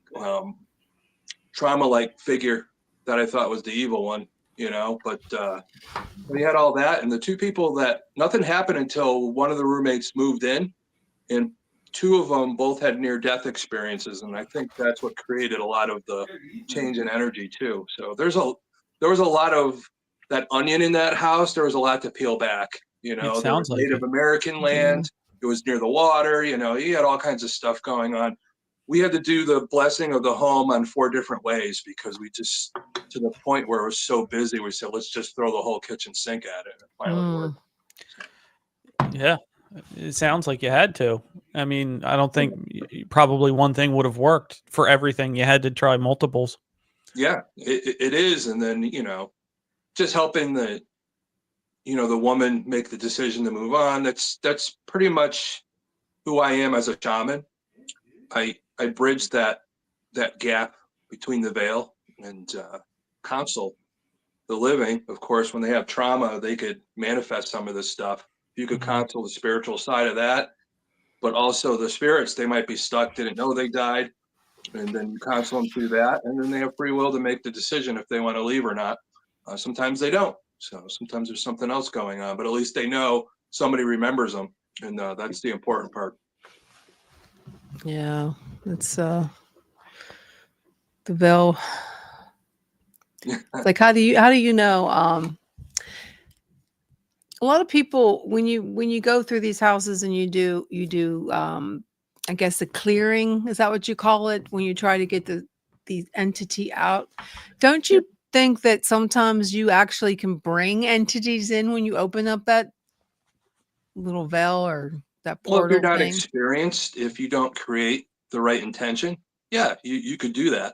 trauma-like figure that I thought was the evil one, but we had all that. And the 2 people that nothing happened until one of the roommates moved in, and 2 of them both had near-death experiences. And I think that's what created a lot of the change in energy too. So there was a lot of that onion in that house. There was a lot to peel back, there was Native American land. It was near the water, you had all kinds of stuff going on. We had to do the blessing of the home on 4 different ways because we just, to the point where it was so busy, we said, let's just throw the whole kitchen sink at it. And it finally worked. Yeah, it sounds like you had to. I mean, I don't think probably one thing would have worked for everything. You had to try multiples. Yeah, it is. And then, just helping the woman make the decision to move on. That's pretty much who I am as a shaman. I bridge that gap between the veil and counsel the living. Of course, when they have trauma, they could manifest some of this stuff. You could counsel the spiritual side of that, but also the spirits, they might be stuck, didn't know they died, and then you counsel them through that, and then they have free will to make the decision if they want to leave or not. Sometimes they don't. So sometimes there's something else going on, but at least they know somebody remembers them, and that's the important part. Yeah, it's the veil. It's like, how do you know? A lot of people, when you go through these houses and you do I guess the clearing, is that what you call it, when you try to get the entity out? Don't you think that sometimes you actually can bring entities in when you open up that little veil or that portal? Well, if you're not thing? experienced, if you don't create the right intention, yeah, you could do that.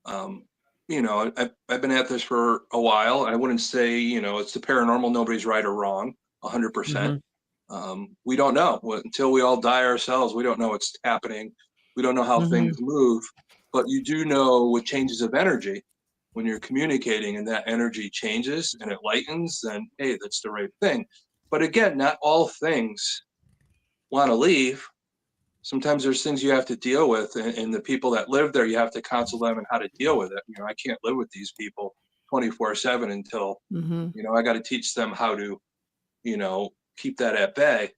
I've been at this for a while. I wouldn't say, it's the paranormal. Nobody's right or wrong 100%. We don't know until we all die ourselves. We don't know what's happening. We don't know how things move, but you do know with changes of energy when you're communicating and that energy changes and it lightens, then, hey, that's the right thing. But again, not all things want to leave. Sometimes there's things you have to deal with, and the people that live there, you have to counsel them on how to deal with it. I can't live with these people 24/7 until, I got to teach them how to, keep that at bay,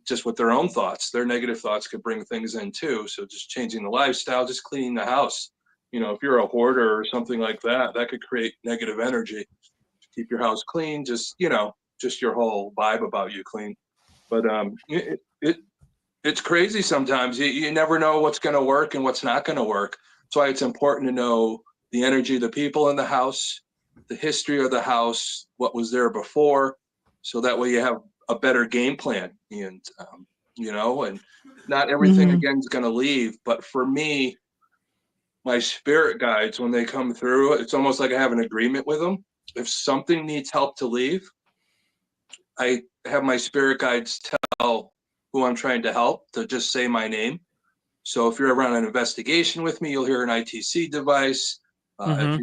just with their own thoughts. Their negative thoughts could bring things in too. So just changing the lifestyle, just cleaning the house. If you're a hoarder or something like that, that could create negative energy. Keep your house clean, just your whole vibe about you clean. But it's crazy sometimes. You never know what's going to work and what's not going to work. That's why it's important to know the energy of the people in the house, the history of the house, what was there before, so that way you have a better game plan. And, and not everything again is going to leave. But for me, my spirit guides, when they come through, it's almost like I have an agreement with them. If something needs help to leave, I have my spirit guides tell who I'm trying to help to just say my name. So if you're ever on an investigation with me, you'll hear an ITC device. If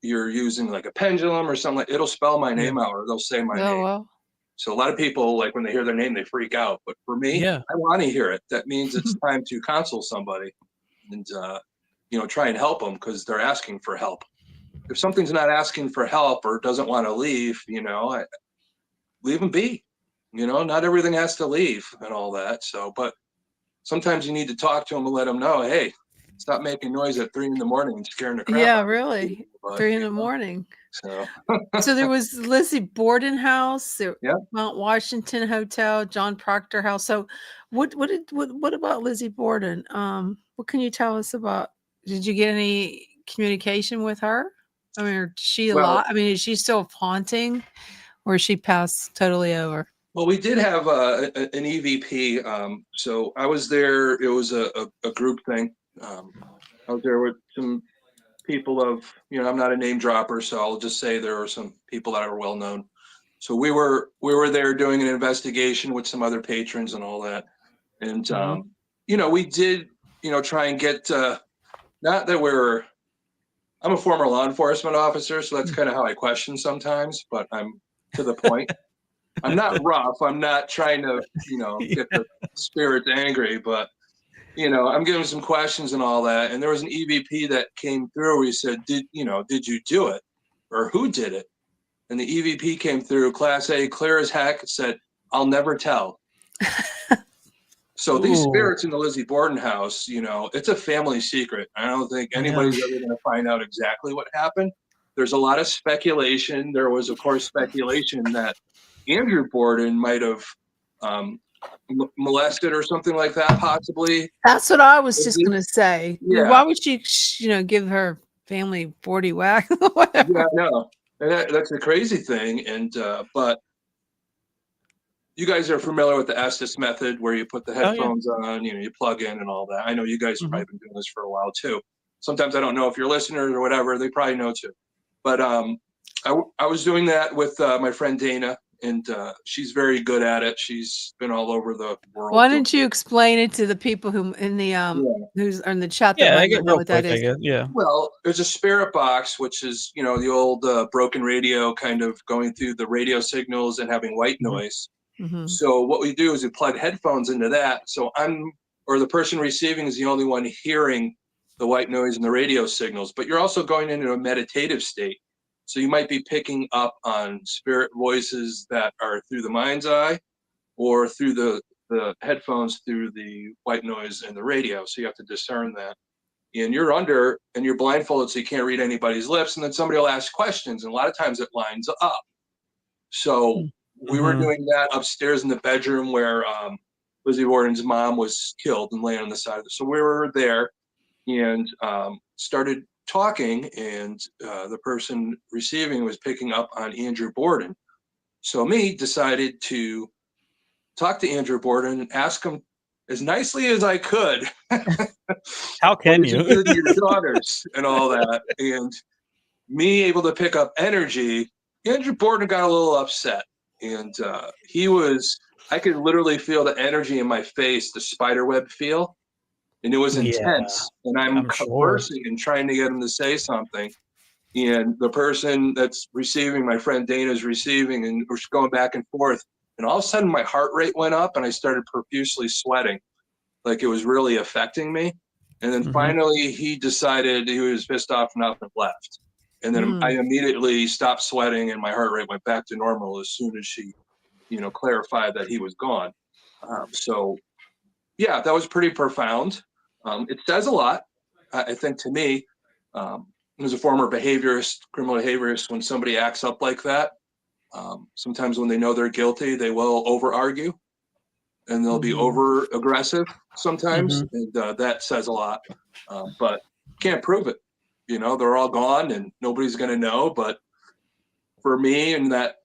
you're using like a pendulum or something, it'll spell my name out, or they'll say my name. Well. So a lot of people, like when they hear their name, they freak out. But for me, I want to hear it. That means it's time to counsel somebody and, try and help them because they're asking for help. If something's not asking for help or doesn't want to leave, leave them be. Not everything has to leave and all that. So, but sometimes you need to talk to them and let them know, hey, stop making noise at 3 a.m. and scaring the crap out Yeah, of really. people. But, 3 a.m. So, So there was Lizzie Borden House, yeah. Mount Washington Hotel, John Proctor House. So what about Lizzie Borden? What can you tell us about? Did you get any communication with her? I mean, is she alive? I mean, is she still haunting, or is she passed totally over? Well, we did have an EVP. So I was there. It was a group thing. I was there with some people of, I'm not a name dropper, so I'll just say there were some people that are well known. So we were there doing an investigation with some other patrons and all that. And, we did, try and get, not that I'm a former law enforcement officer, so that's kind of how I question sometimes, but I'm to the point. I'm not rough. I'm not trying to, get the spirits angry, but, I'm giving some questions and all that. And there was an EVP that came through where he said, did you do it? Or who did it? And the EVP came through, Class A, clear as heck, said, I'll never tell. So these spirits in the Lizzie Borden house, it's a family secret. I don't think anybody's ever going to find out exactly what happened. There's a lot of speculation. There was, of course, speculation that Andrew Borden might have molested or something like that, possibly. That's what I was just going to say. Yeah. Why would she, give her family 40 whack? Whatever. Yeah, no, that's the crazy thing. And but you guys are familiar with the Estes method, where you put the headphones on, you plug in and all that. I know you guys have probably been doing this for a while too. Sometimes I don't know if you're listeners or whatever. They probably know too. But I was doing that with my friend Dana, and she's very good at it. She's been all over the world. Why don't you explain it to the people who in the who's in the chat that might not know what that is? Yeah. Well, there's a spirit box, which is the old broken radio, kind of going through the radio signals and having white noise. So what we do is we plug headphones into that. So the person receiving is the only one hearing the white noise and the radio signals, but you're also going into a meditative state. So you might be picking up on spirit voices that are through the mind's eye, or through the headphones through the white noise and the radio. So you have to discern that. And you're blindfolded, so you can't read anybody's lips. And then somebody will ask questions, and a lot of times it lines up. So we were doing that upstairs in the bedroom where Lizzie Borden's mom was killed and laying on the side of it. So we were there and started talking, and the person receiving was picking up on Andrew Borden. So me decided to talk to Andrew Borden and ask him as nicely as I could. How can you? Do to your daughters and all that. And me able to pick up energy, Andrew Borden got a little upset. And I could literally feel the energy in my face, the spiderweb feel. And it was intense. And I'm conversing and trying to get him to say something. And the person that's receiving, my friend Dana's receiving, and we're going back and forth. And all of a sudden my heart rate went up and I started profusely sweating. Like it was really affecting me. And then finally he decided he was pissed off enough and left. And then I immediately stopped sweating and my heart rate went back to normal as soon as she, clarified that he was gone. So yeah, that was pretty profound. It says a lot. I think to me, as a former criminal behaviorist, when somebody acts up like that, sometimes when they know they're guilty, they will over argue and they'll be over aggressive sometimes. And that says a lot, but can't prove it. They're all gone and nobody's going to know. But for me, and that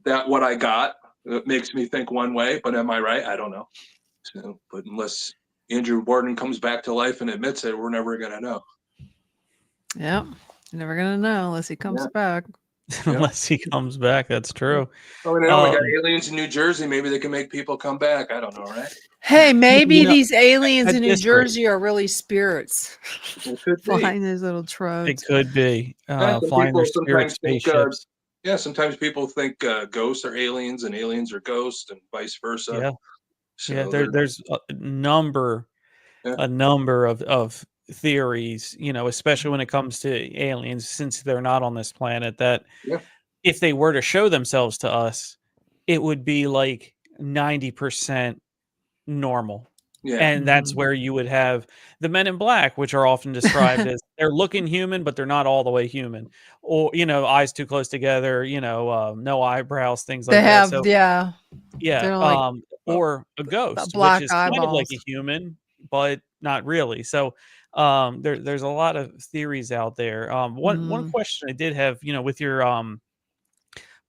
what I got, it makes me think one way, but am I right? I don't know. So, but unless Andrew Borden comes back to life and admits it, we're never going to know. Yep. You're never going to know unless he comes back. Yeah. Unless he comes back, that's true. Oh, and I know we got Um, aliens in New Jersey. Maybe they can make people come back. I don't know, right? Hey, maybe you know, these aliens at in New this rate, Jersey are really spirits It could be. flying those little it trodes. could be Yeah, some flying their people spirit sometimes think. spaceships. Yeah, sometimes people think ghosts are aliens and aliens are ghosts, and vice versa. Yeah, yeah. So they're There's yeah. a number of theories, especially when it comes to aliens, since they're not on this planet, that Yeah. if they were to show themselves to us, it would be like 90% normal. Yeah. And that's where you would have the men in black, which are often described as they're looking human, but they're not all the way human. Or, eyes too close together, no eyebrows, things They like that. have, So, yeah, yeah. they're like Or a ghost, which black is kind of like eyeballs. a human, but not really. So, there's a lot of theories out there. One Mm. question I did have, with your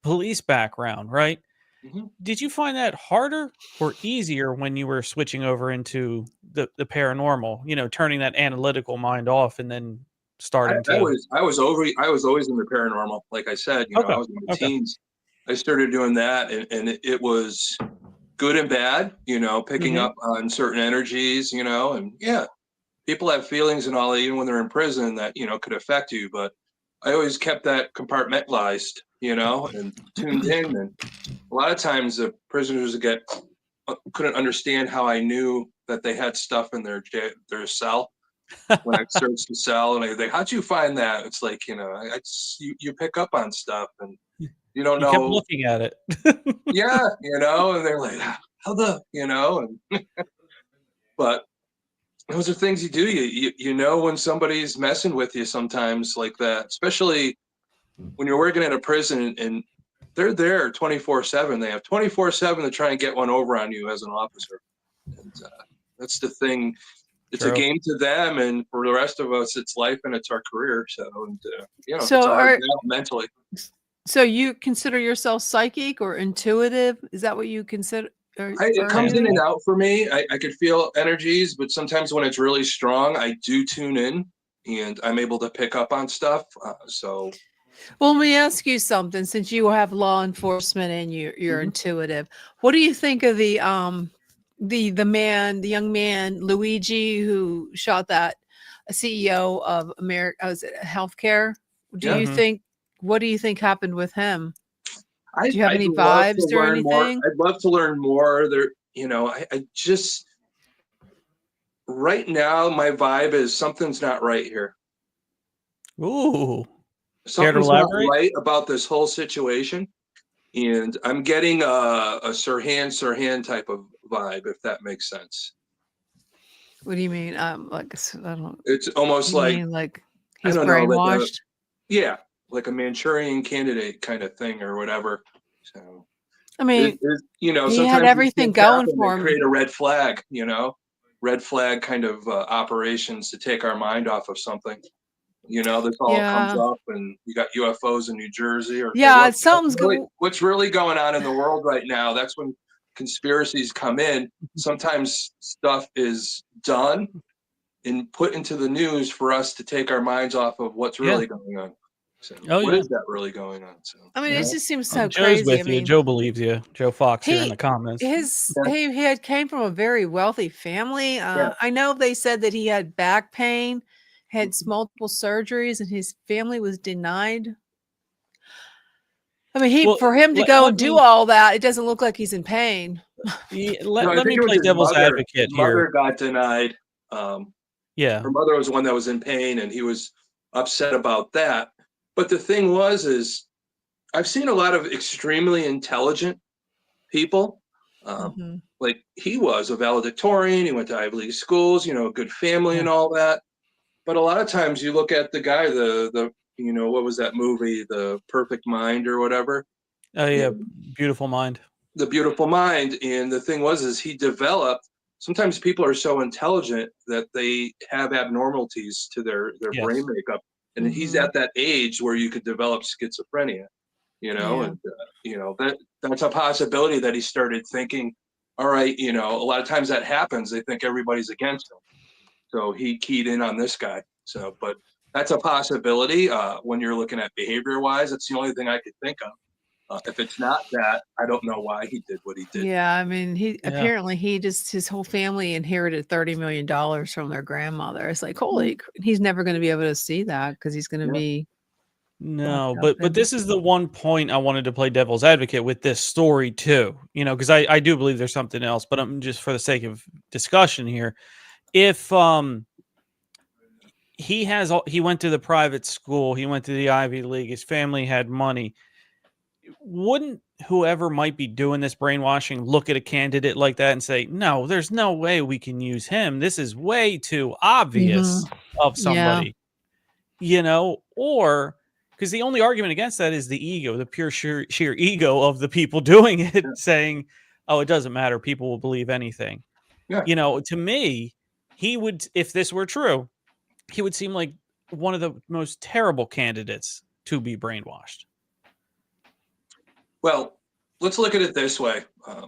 police background, right? Mhm. Did you find that harder or easier when you were switching over into the paranormal, turning that analytical mind off and then starting I to was always in the paranormal. Like I said, I Okay. was in my Okay. teens. I started doing that, and it was good and bad. Picking Mhm. up on certain energies. And yeah, people have feelings and all that, even when they're in prison, that could affect you. But I always kept that compartmentalized, and tuned in. And a lot of times the prisoners couldn't understand how I knew that they had stuff in their cell. When I searched the cell, and they, how'd you find that? It's like, you pick up on stuff, and you don't You kept know. looking at it. Yeah, and they're like, how and but those are things you do. You know when somebody's messing with you sometimes like that, especially when you're working in a prison and they're there 24/7. They have 24/7 to try and get one over on you as an officer, and that's the thing. It's a True. game to them, and for the rest of us, it's life and it's our career. So, and it's So a hard are battle mentally. so you consider yourself psychic or intuitive? Is that what you consider? It Are comes in you? and out for me. I could feel energies, but sometimes when it's really strong, I do tune in, and I'm able to pick up on stuff. So, Well, let me ask you something. Since you have law enforcement and you're Mhm. intuitive, what do you think of the young man Luigi who shot that CEO of America? Was it healthcare? Do Yeah. you Mhm. think? What do you think happened with him? Do you have I'd any love to vibes or learn more. anything? I'd love to learn more. I just right now my vibe is something's not right here. Ooh. Care to Something's not elaborate? right about this whole situation, and I'm getting a Sirhan type of vibe, if that makes sense. What do you mean? Like I don't. It's almost You like mean like I he's don't know, brainwashed? yeah, like a Manchurian candidate kind of thing or whatever. So I mean, he had sometimes these everything things going happen. They for him. create a red flag, red flag kind of operations to take our mind off of something. This all comes Yeah, up, and you got UFOs in New Jersey, or okay, yeah. Something's what's really going on in the world right now? That's when conspiracies come in. Sometimes stuff is done and put into the news for us to take our minds off of what's Yeah. really going on. So, Oh, what yeah. is that really going on? So, I mean, it just seems Oh, so Joe's crazy. I with you. mean, Joe believes you. Joe Fox here in he the comments. he had came from a very wealthy family. Yeah. I know they said that he had back pain, had multiple surgeries, and his family was denied. I mean, Well, for him to go let and do me all that, it doesn't look like he's in pain. No, I let think me it was play his devil's mother. advocate His mother here. got denied. Yeah. Her mother was the one that was in pain, and he was upset about that. But the thing is I've seen a lot of extremely intelligent people. Mhm. Like he was a valedictorian. He went to Ivy League schools, a good family and all that. But a lot of times you look at the guy, what was that movie, The Perfect Mind or whatever? Oh, yeah. And Beautiful mind. The Beautiful Mind. And the thing is he developed, sometimes people are so intelligent that they have abnormalities to their brain Yes. makeup. And he's Mhm. at that age where you could develop schizophrenia, Yeah. and, that's a possibility that he started thinking, all right, a lot of times that happens. They think everybody's against him. So he keyed in on this guy. So, but that's a possibility. When you're looking at behavior wise, it's the only thing I could think of. If it's not that, I don't know why he did what he did. Yeah, I mean, Yeah. apparently his whole family inherited $30 million from their grandmother. It's like, holy, he's never going to be able to see that because he's going to be. No, fucked up but this is the one point I wanted to play devil's advocate with this story too. You know, because I do believe there's something else, but I'm just for the sake of discussion here. If he went to the private school, he went to the Ivy League, his family had money, wouldn't whoever might be doing this brainwashing look at a candidate like that and say, no, there's no way we can use him. This is way too obvious of somebody, you know, or because the only argument against that is the ego, the pure sheer ego of the people doing it, saying, oh, it doesn't matter. People will believe anything. Yeah. You know, to me, he would, if this were true, he would seem like one of the most terrible candidates to be brainwashed. Well, let's look at it this way. A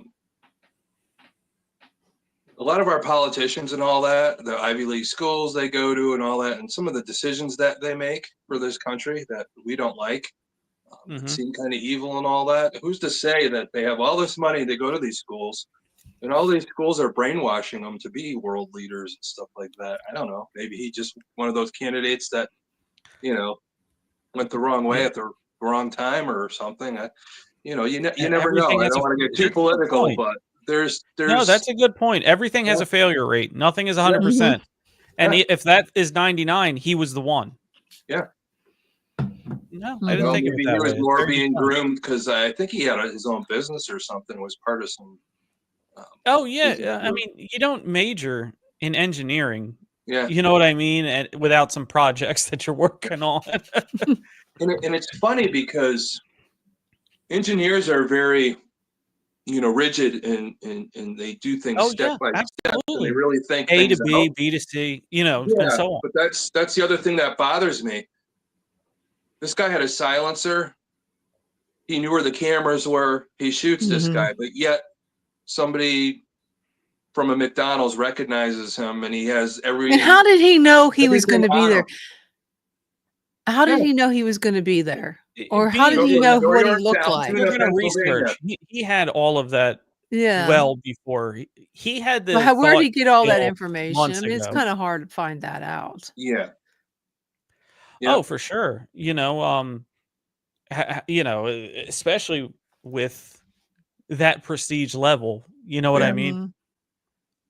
lot of our politicians and all that, the Ivy League schools they go to and all that, and some of the decisions that they make for this country that we don't like, seem kind of evil and all that. Who's to say that they have all this money, they go to these schools, and all these schools are brainwashing them to be world leaders and stuff like that? I don't know. Maybe he just one of those candidates that, you know, went the wrong way at the wrong time or something. You never know. I don't want to get too political, but there's no, that's a good point. Everything has a failure rate. Nothing is 100%. And if that is 99, he was the one. Yeah. No, I didn't think of it that he was way. more being groomed because I think he had his own business or something. Was part of some. Oh yeah, I mean, you don't major in engineering. Yeah. You know what I mean, and without some projects that you're working on. and it's funny because engineers are very, rigid and they do things step by step. And they really think A to things B, out. B to C, and so on. But that's the other thing that bothers me. This guy had a silencer. He knew where the cameras were. He shoots this guy, but yet somebody from a McDonald's recognizes him, and he has every. And how did he know he was going to everything be on there? him. How did he know he was going to be there? Or how did he know what he looked like? You're going to research. He had all of that well before. He had the. But where did he get all that information? I months mean, it's ago. kind of hard to find that out. Yeah. Oh, for sure. Especially with that prestige level, you know what I mean?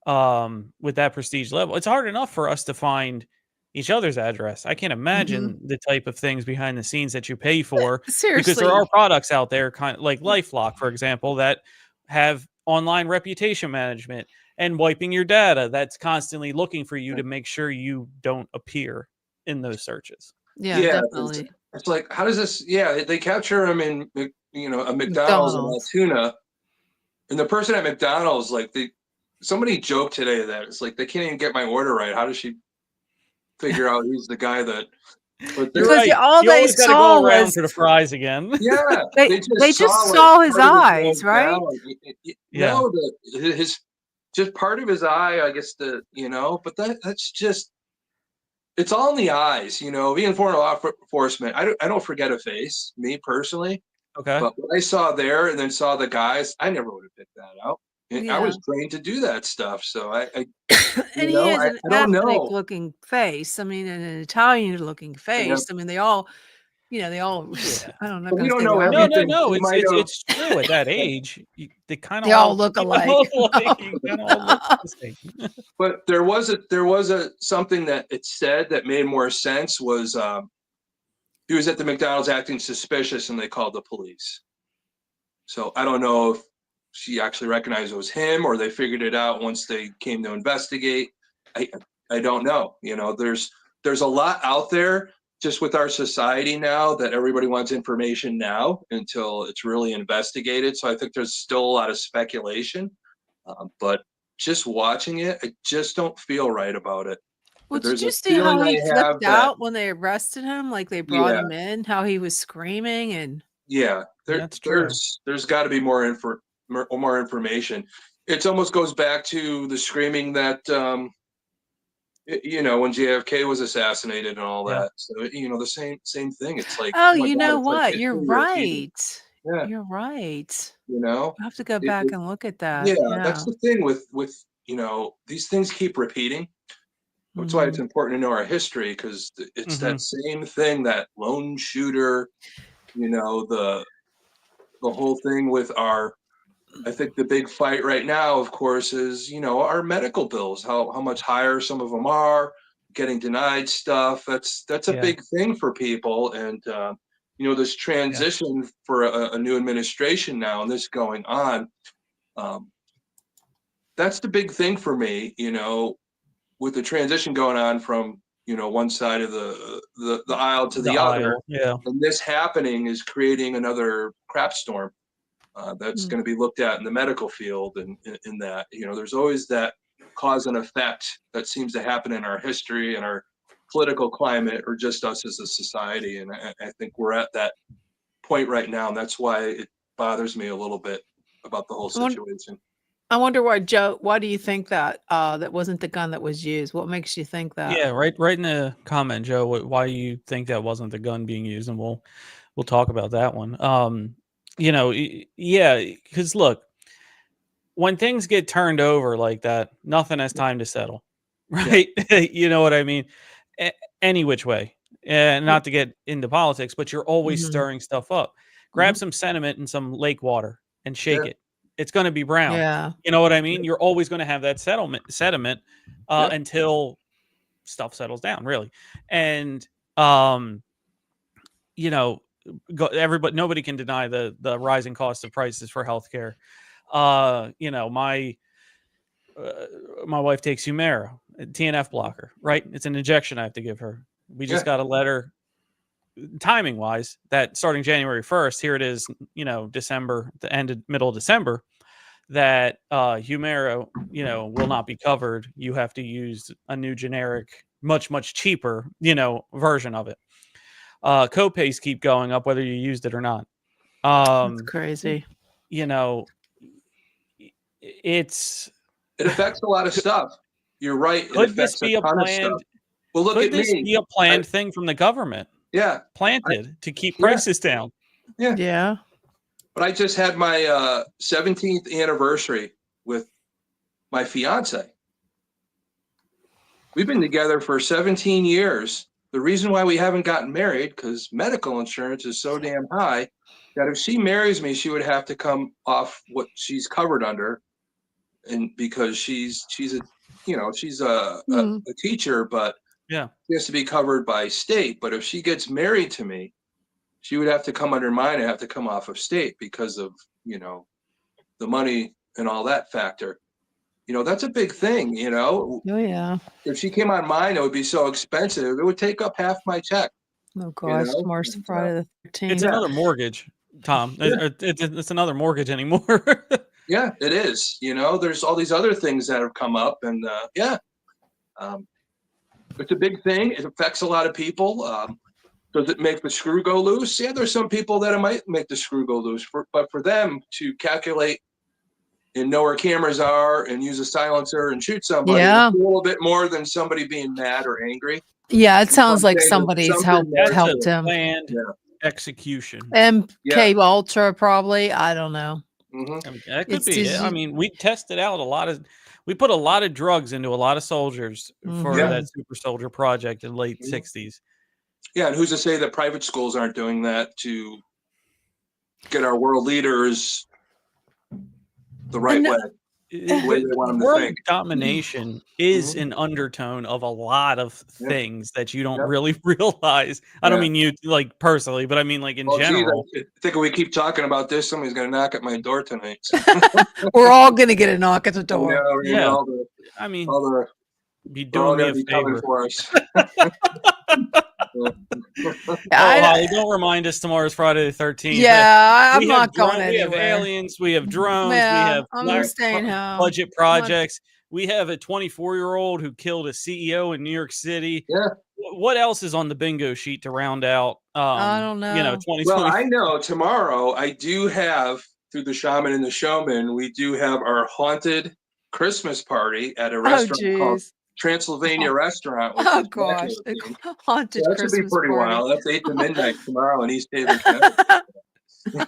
With that prestige level, it's hard enough for us to find each other's address. I can't imagine the type of things behind the scenes that you pay for. Seriously. Because there are products out there, kind of like LifeLock, for example, that have online reputation management and wiping your data. That's constantly looking for you to make sure you don't appear in those searches. Yeah, definitely. It's like, how does this? Yeah, they capture him in, a McDonald's in Altoona, and the person at McDonald's, like, somebody joked today that it's like they can't even get my order right. How does she figure out who's the guy that? But You're right. all you they always gotta saw go around was for the fries again. Yeah, they just saw his eyes, right? Yeah. No, his just part of his eye, I guess. But that's just. It's all in the eyes, Being foreign law enforcement, I don't forget a face, me personally. Okay. But what I saw there and then saw the guys, I never would have picked that out. And I was trained to do that stuff, so I and he has an ethnic-looking face. I mean, an Italian-looking face. I mean, they all. I don't know. We don't know No. It's It's true at that age. They kind of They all look alike. But there was something that it said that made more sense was he was at the McDonald's acting suspicious and they called the police. So I don't know if she actually recognized it was him or they figured it out once they came to investigate. I don't know. There's a lot out there. Just with our society now that everybody wants information now until it's really investigated. So I think there's still a lot of speculation, but just watching it, I just don't feel right about it. Well, did you see how he flipped out when they arrested him? Like they brought him in, how he was screaming and. Yeah, there's got to be more information. It almost goes back to the screaming that You know, when JFK was assassinated and all Yeah. that. So, you know, the same thing. It's like, Oh, oh my you God, know it's like what? You're history repeating. right. Yeah. You're right. You know, I have to go it, back it, and look at that. yeah, Yeah. that's the thing with, you know, these things keep repeating. That's why it's Mhm. important to know our history, because it's that Mhm. same thing, that lone shooter, you know, the whole thing with our, I think the big fight right now, of course, is, you know, our medical bills, how much higher some of them are, getting denied stuff. That's a Yeah. big thing for people. And, you know, this Yeah. transition for a new administration now and this going on, um, that's the big thing for me, you know, with the transition going on from, you know, one side of the aisle to The the other. aisle. Yeah. And this happening is creating another crap storm that's Mm. going to be looked at in the medical field. And in that, you know, there's always that cause and effect that seems to happen in our history and our political climate, or just us as a society. And I think we're at that point right now. And that's why it bothers me a little bit about the whole I won situation. I wonder why, Joe, why do you think that, that wasn't the gun that was used? What makes you think that? Yeah, right in the comment, Joe, why you think that wasn't the gun being used, and we'll talk about that one. You know, yeah, because look, when things get turned over like that, nothing has time to settle, right? You know what I mean? Any which way, and not to get into politics, but you're always Mhm. stirring stuff up. Grab some sediment in some lake water and shake Yeah. it. It's going to be brown. Yeah. You know what I mean? You're always going to have that sediment Yeah. until stuff settles down, really. And you know, everybody, nobody can deny the rising cost of prices for healthcare. You know, my wife takes Humira, a TNF blocker, right? It's an injection I have to give her. We just Yeah. got a letter, timing wise, that starting January 1st, here it is, you know, December, the end of middle of December, that Humira, you know, will not be covered. You have to use a new generic, much cheaper, you know, version of it. Copays keep going up whether you used it or not. That's crazy. You know, it affects a lot of stuff. You're right. It could this affects a be a ton of stuff. planned? Well, look Could at this me. be a planned thing from the government? Yeah. Planted to keep Yeah. prices down. Yeah. Yeah. But I just had my 17th anniversary with my fiance. We've been together for 17 years. The reason why we haven't gotten married, because medical insurance is so damn high, that if she marries me, she would have to come off what she's covered under, and because she's a, you know, she's a teacher, but Yeah. she has to be covered by state. But if she gets married to me, she would have to come under mine and have to come off of state because of, you know, the money and all that factor. You know, that's a big thing, you know. Oh, yeah. If she came on mine, it would be so expensive. It would take up half my check. Oh, You gosh. know? Tomorrow's And, Friday the 13th. It's another mortgage, Tom. Yeah. It's another mortgage anymore. Yeah, it is. You know, there's all these other things that have come up, and it's a big thing. It affects a lot of people. Does it make the screw go loose? Yeah, there's some people that it might make the screw go loose, but for them to calculate and know where cameras are and use a silencer and shoot somebody, Yeah. it's a little bit more than somebody being mad or angry. Yeah, it sounds like Something- somebody's something more helped to it. him. Planned Yeah. execution. MK Ultra, probably. I don't know. Mhm. I mean, that could It's be it. I mean, we tested out we put a lot of drugs into a lot of soldiers for Yeah. that super soldier project in late 60s. Yeah, and who's to say that private schools aren't doing that to get our world leaders the right way, the way they want them to World think. domination is an undertone of a lot of things that you don't really realize. I don't Yeah. mean you like personally, but I mean like in Oh, geez, general. I think if we keep talking about this, somebody's going to knock at my door tonight. We're all going to get a knock at the door. You Yeah. know, I mean, they're be all doing me gonna a be coming favor. for us. Holly, don't remind us tomorrow's Friday the 13th. Yeah, I'm We not have going We have anywhere. aliens. We have drones. Yeah, we have I'm staying home. budget projects. We have a 24-year-old who killed a CEO in New York City. Yeah. What else is on the bingo sheet to round out? I don't know. You know, 2020. Well, I know tomorrow I do have, through the Shaman and the Showman, we do have our haunted Christmas party at a restaurant called geez. Transylvania restaurant. Which Oh is gosh, back the in the scene. haunted So that should be Christmas pretty party. wild. That's 8 to midnight tomorrow in East Haven, Connecticut.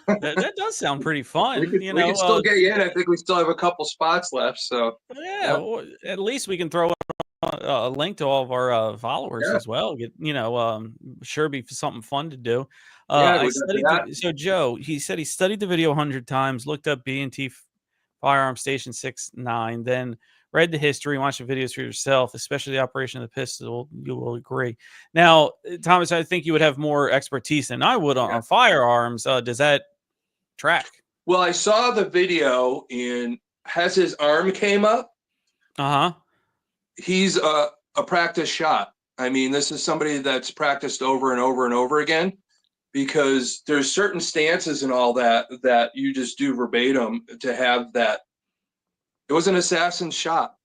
That does sound pretty fun. We could still get you in. I think we still have a couple spots left. So Yeah, well, at least we can throw a link to all of our followers Yeah. as well. Get sure be something fun to do. Yeah, I we got studied that. so Joe. He said he studied the video 100 times, looked up B&T Firearm Station 6-9, then read the history, watched the videos for yourself, especially the operation of the pistol. You will agree. Now, Thomas, I think you would have more expertise than I would on firearms. Does that track? Well, I saw the video and as his arm came up, he's a practice shot. I mean, this is somebody that's practiced over and over and over again, because there's certain stances and all that that you just do verbatim to have that. It was an assassin shot.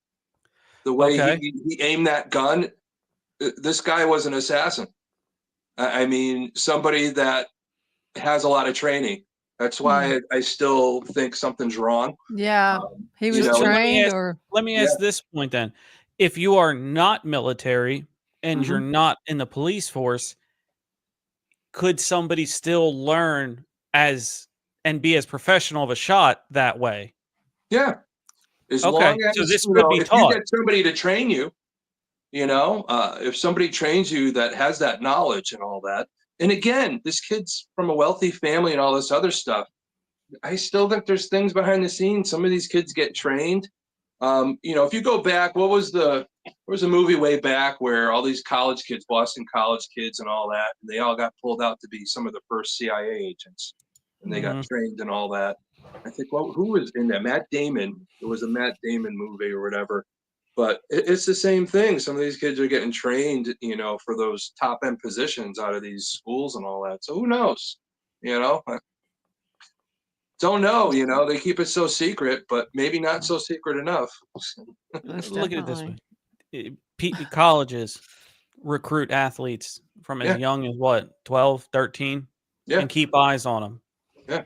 The way he aimed that gun, this guy was an assassin. I mean, somebody that has a lot of training. That's why I still think something's wrong. Yeah, he was So trained, or let me ask this point then. If you are not military and you're Mhm. not in the police force, could somebody still learn and be as professional of a shot that way? Yeah. As Okay, long as, so this you could know, be if you taught. get somebody to train you, if somebody trains you that has that knowledge and all that. And again, this kid's from a wealthy family and all this other stuff. I still think there's things behind the scenes. Some of these kids get trained. If you go back, there was a movie way back where all these college kids, Boston college kids and all that, and they all got pulled out to be some of the first CIA agents, and they got trained and all that. I think, well, who was in that? Matt Damon. It was a Matt Damon movie or whatever. But it's the same thing. Some of these kids are getting trained, for those top end positions out of these schools and all that. So who knows? Don't know. They keep it so secret, but maybe not so secret enough. Look at it this way. Colleges recruit athletes from as young as what, 12, 13? Yeah. And keep eyes on them. Yeah.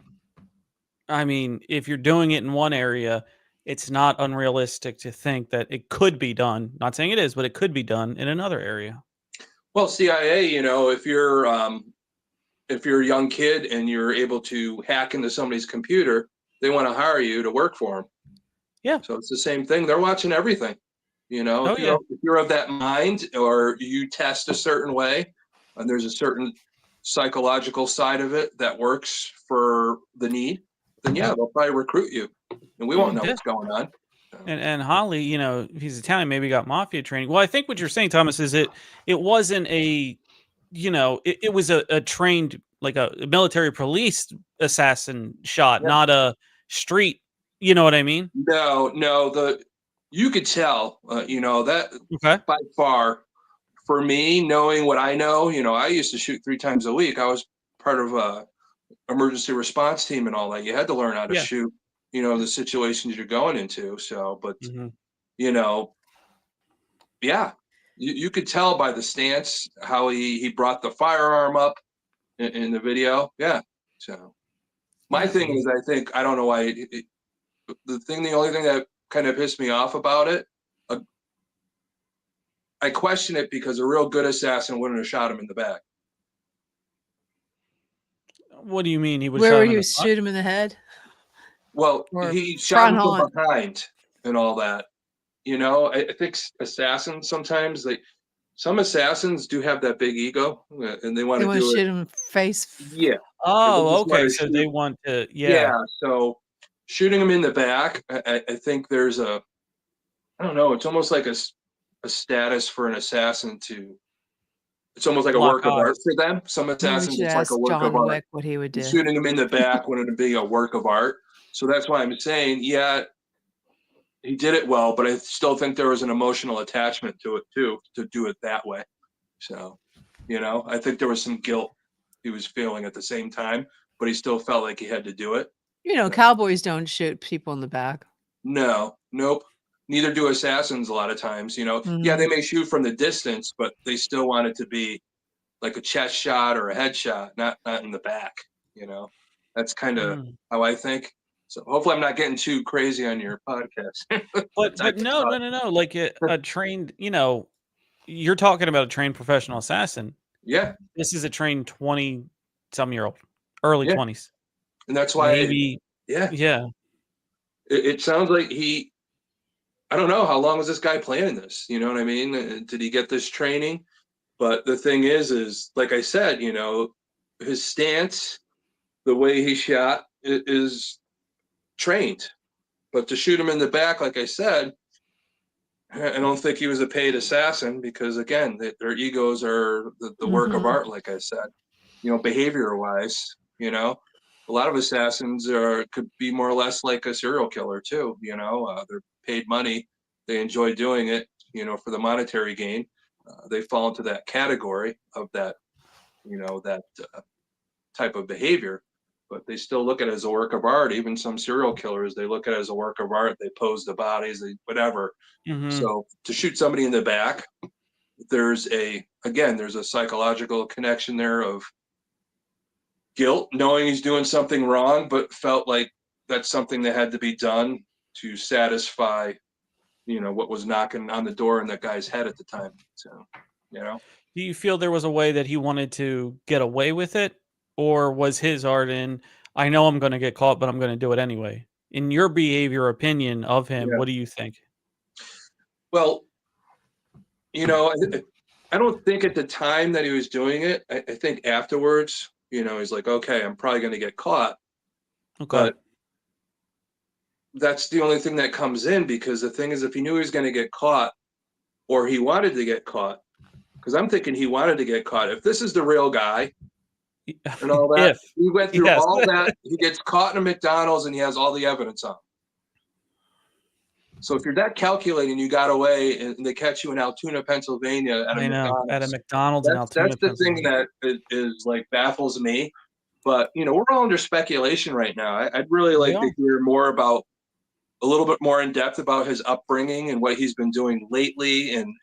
I mean, if you're doing it in one area, it's not unrealistic to think that it could be done. Not saying it is, but it could be done in another area. Well, CIA, if you're a young kid and you're able to hack into somebody's computer, they want to hire you to work for them. Yeah. So it's the same thing. They're watching everything. Oh, If you're of that mind, or you test a certain way, and there's a certain psychological side of it that works for the need, then yeah, they'll probably recruit you, and we won't know what's going on. And Holly, if he's Italian, maybe got mafia training. Well, I think what you're saying, Thomas, is it wasn't a, it was a trained, like a military police assassin shot, not a street. You know what I mean? No, you could tell, that by far, for me, knowing what I know, I used to shoot 3 times a week. I was part of a emergency response team and all that. You had to learn how to shoot, the situations you're going into. So, but, yeah, you could tell by the stance how he brought the firearm up in the video. Yeah. So my thing is, I don't know why the only thing that kind of pissed me off about it, I question it because a real good assassin wouldn't have shot him in the back. What do you mean? He would where shot would him you in the butt? shoot him in the head? Well, Or he shot him front from on? behind and all that. I think assassins sometimes some assassins do have that big ego, and they want They to want to do shoot it. him face. Yeah. Oh, They okay. just So wanna they shoot. want to, Yeah. So shooting him in the back, I think there's I don't know. It's almost like a status for an assassin to. It's almost like a Lock work of art eyes. for them. Some Maybe we assassins, should it's like a ask work of John art. Wick what he would do. Shooting him in the back wouldn't be a work of art. So that's why I'm saying, yeah, he did it well, but I still think there was an emotional attachment to it too, to do it that way. So, I think there was some guilt he was feeling at the same time, but he still felt like he had to do it. Cowboys don't shoot people in the back. No, nope. Neither do assassins a lot of times, Yeah, they may shoot from the distance, but they still want it to be like a chest shot or a headshot, not in the back, That's kind of how I think. So hopefully I'm not getting too crazy on your podcast. But no. Like a trained, you're talking about a trained professional assassin. Yeah. This is a trained 20-some-year-old, early Yeah. 20s. And that's why, Maybe. yeah. Yeah. It sounds like I don't know, how long was this guy planning this? You know what I mean? Did he get this training? But the thing is like I said, his stance, the way he shot is trained. But to shoot him in the back, like I said, I don't think he was a paid assassin because, again, their egos are the work of art, like I said, behavior wise, a lot of assassins could be more or less like a serial killer too. They're paid money. They enjoy doing it, for the monetary gain. They fall into that category of that, that type of behavior, but they still look at it as a work of art. Even some serial killers, they look at it as a work of art. They pose the bodies, whatever. So to shoot somebody in the back, there's a psychological connection there of guilt, knowing he's doing something wrong, but felt like that's something that had to be done to satisfy, what was knocking on the door in that guy's head at the time. So, Do you feel there was a way that he wanted to get away with it? Or was his art in, I know I'm going to get caught, but I'm going to do it anyway? In your behavior opinion of him, what do you think? Well, I don't think at the time that he was doing it. I think afterwards, he's like, okay, I'm probably going to get caught. Okay. But that's the only thing that comes in, because the thing is, if he knew he was going to get caught, or he wanted to get caught, because I'm thinking he wanted to get caught. If this is the real guy and all that, he went through all that. He gets caught in a McDonald's and he has all the evidence on him. So if you're that calculating, you got away, and they catch you in Altoona, Pennsylvania at a McDonald's. That's the thing that is like baffles me. But we're all under speculation right now. I'd really like to hear more about, a little bit more in depth about his upbringing and what he's been doing lately, and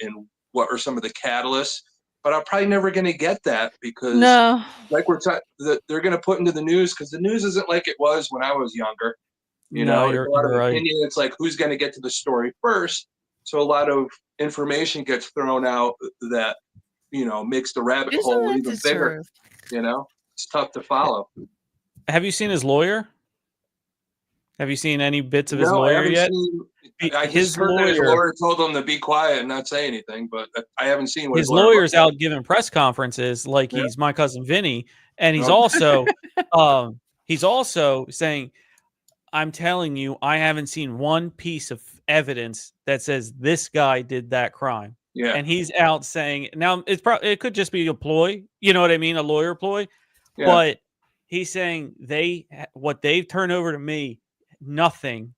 what are some of the catalysts. But I'm probably never going to get that, because like they're going to put into the news, because the news isn't like it was when I was younger. It's a lot of opinion. It's like, who's going to get to the story first? So a lot of information gets thrown out that, makes the rabbit hole even bigger. It's tough to follow. Have you seen his lawyer? Have you seen any bits of his lawyer yet? His lawyer told him to be quiet and not say anything, but I haven't seen what his lawyer's out giving press conferences like he's my cousin Vinny, and he's also saying, I'm telling you, I haven't seen one piece of evidence that says this guy did that crime. Yeah. And he's out saying, now it could just be a ploy, you know what I mean, a lawyer ploy. Yeah. But he's saying what they've turned over to me, nothing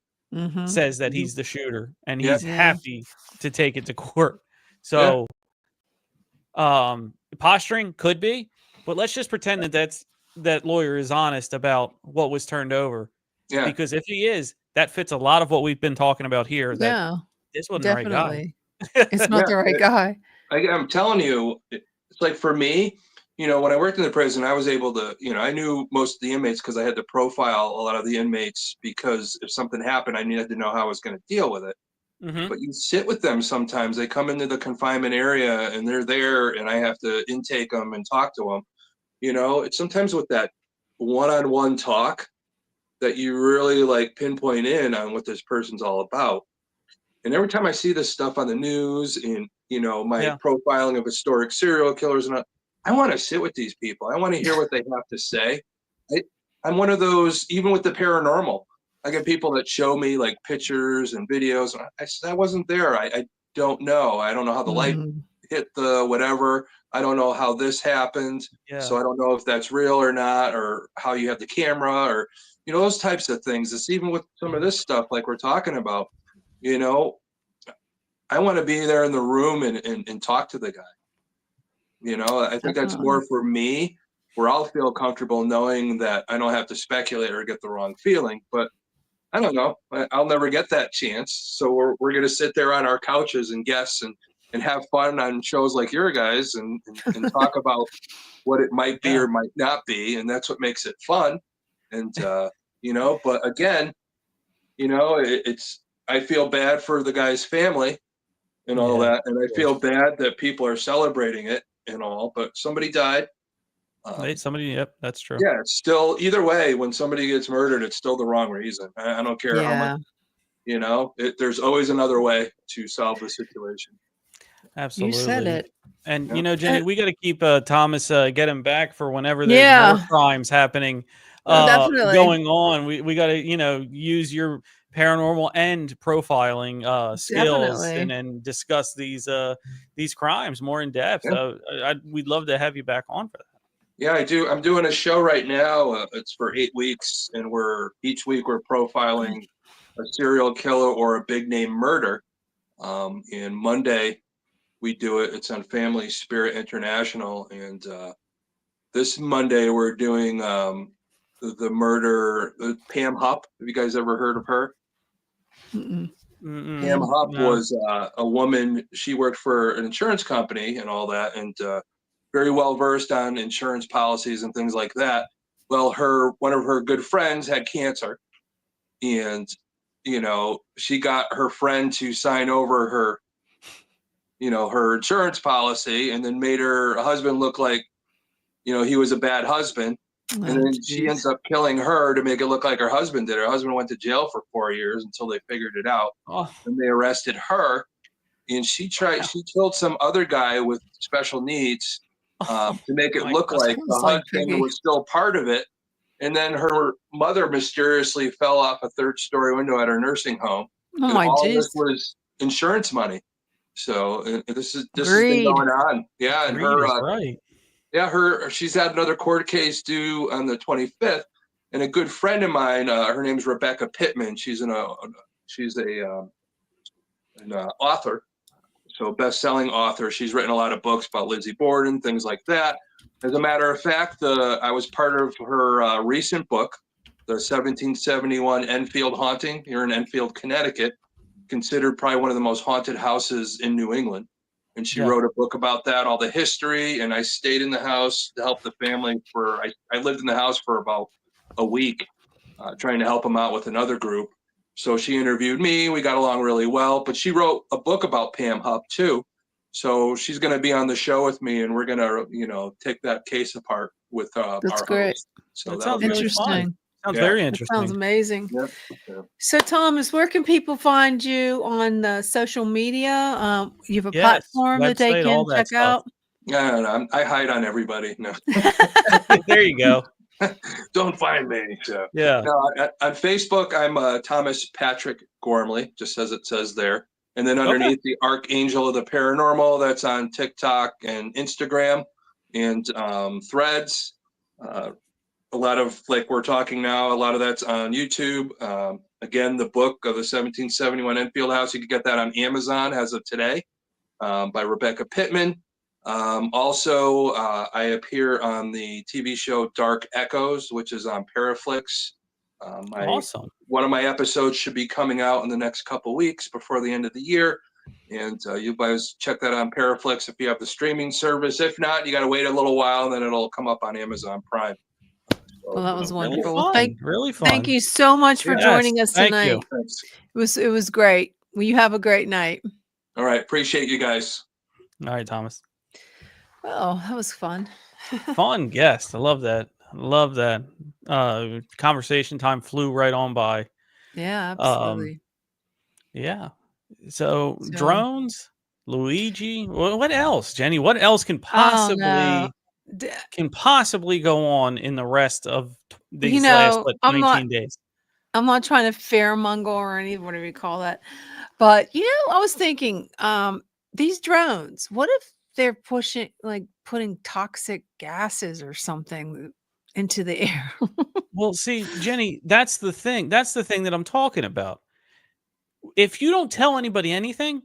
says that he's the shooter, and he's happy to take it to court. So posturing could be, but let's just pretend that lawyer is honest about what was turned over. Yeah. Because if he is, that fits a lot of what we've been talking about here. That this wasn't the right guy. It's not the right guy. I'm telling you, it's like, for me, when I worked in the prison, I was able to, I knew most of the inmates because I had to profile a lot of the inmates, because if something happened, I needed to know how I was going to deal with it. But you sit with them sometimes. They come into the confinement area and they're there, and I have to intake them and talk to them. It's sometimes with that one-on-one talk that you really like pinpoint in on what this person's all about. And every time I see this stuff on the news and, my profiling of historic serial killers, and I want to sit with these people. I want to hear what they have to say. I'm one of those, even with the paranormal, I get people that show me like pictures and videos. And I wasn't there. I don't know. I don't know how the light hit the whatever. I don't know how this happened. So I don't know if that's real or not, or how you have the camera, or, those types of things. It's even with some of this stuff like we're talking about, I want to be there in the room and talk to the guy. I think that's more for me, where I'll feel comfortable knowing that I don't have to speculate or get the wrong feeling. But I don't know. I'll never get that chance. So we're going to sit there on our couches and guess and have fun on shows like your guys and talk about what it might be or might not be. And that's what makes it fun. And, but again, I feel bad for the guy's family and all Yeah, that, and I feel bad that people are celebrating it and all, but somebody died. Yep, that's true. Yeah, it's still, either way, when somebody gets murdered, it's still the wrong reason. I don't care how much, there's always another way to solve the situation. Absolutely. You said it. And Yeah. Jenny, we got to keep Thomas get him back for whenever there's more Yeah. crimes happening Definitely. going on. We got to use your paranormal and profiling skills Definitely. and discuss these crimes more in depth. Yeah. We'd love to have you back on for that. Yeah, I do. I'm doing a show right now. It's for 8 weeks, and each week we're profiling a serial killer or a big name murder. And Monday we do it. It's on Family Spirit International, and this Monday we're doing the murder Pam Hupp. Have you guys ever heard of her? Mm-mm. Pam Hupp was a woman. She worked for an insurance company and all that, and very well versed on insurance policies and things like that. Well, one of her good friends had cancer, and she got her friend to sign over her insurance policy, and then made her husband look like he was a bad husband. And then she ends up killing her to make it look like her husband did. Her husband went to jail for 4 years until they figured it out. And they arrested her, and she killed some other guy with special needs to make it look like the husband was still part of it. And then her mother mysteriously fell off a 3rd-story window at her nursing home. Oh my all jeez. this was insurance money. So this has been Greed. going on. Yeah, and Greed is right. Yeah, she's had another court case due on the 25th, and a good friend of mine, her name's Rebecca Pittman. She's an author, so best-selling author. She's written a lot of books about Lizzie Borden, things like that. As a matter of fact, I was part of her recent book, the 1771 Enfield haunting here in Enfield, Connecticut, considered probably one of the most haunted houses in New England. And she wrote a book about that, all the history, and I stayed in the house to help the family I lived in the house for about a week, trying to help them out with another group. So she interviewed me, we got along really well, but she wrote a book about Pam Hupp too. So she's going to be on the show with me, and we're going to, take that case apart with our great. host. So That that'll sounds be really Interesting. fun. Sounds very That interesting. sounds amazing. Yeah. So, Thomas, where can people find you on the social media? You have a Yes, platform that they website, all can that check stuff. out. No, I hide on everybody. No. There you go. Don't find me. So Yeah. no, on Facebook, I'm Thomas Patrick Gormley, just as it says there. And then underneath the Archangel of the Paranormal, that's on TikTok and Instagram and Threads. A lot of, like we're talking now, a lot of that's on YouTube. Again, the book of the 1771 Enfield House, you can get that on Amazon as of today, by Rebecca Pittman. Also, I appear on the TV show Dark Echoes, which is on Paraflix. Awesome. One of my episodes should be coming out in the next couple weeks before the end of the year. And you guys check that on Paraflix if you have the streaming service. If not, you got to wait a little while, and then it'll come up on Amazon Prime. Well, that was Really wonderful. Well, fun. Really fun. Thank you so much for Yes, joining us thank tonight. you. Thanks. It was great. Well, you have a great night. All right. Appreciate you guys. All right, Thomas. Oh, that was fun. Fun guest. I love that. Conversation time flew right on by. Yeah, absolutely. Yeah. So drones, Luigi. What else, Jenny? What else can possibly go on in the rest of these last 19 days? I'm not trying to fearmonger or anything, whatever you call that. But I was thinking, these drones, what if they're putting toxic gases or something into the air? Well, see, Jenny, that's the thing. That's the thing that I'm talking about. If you don't tell anybody anything,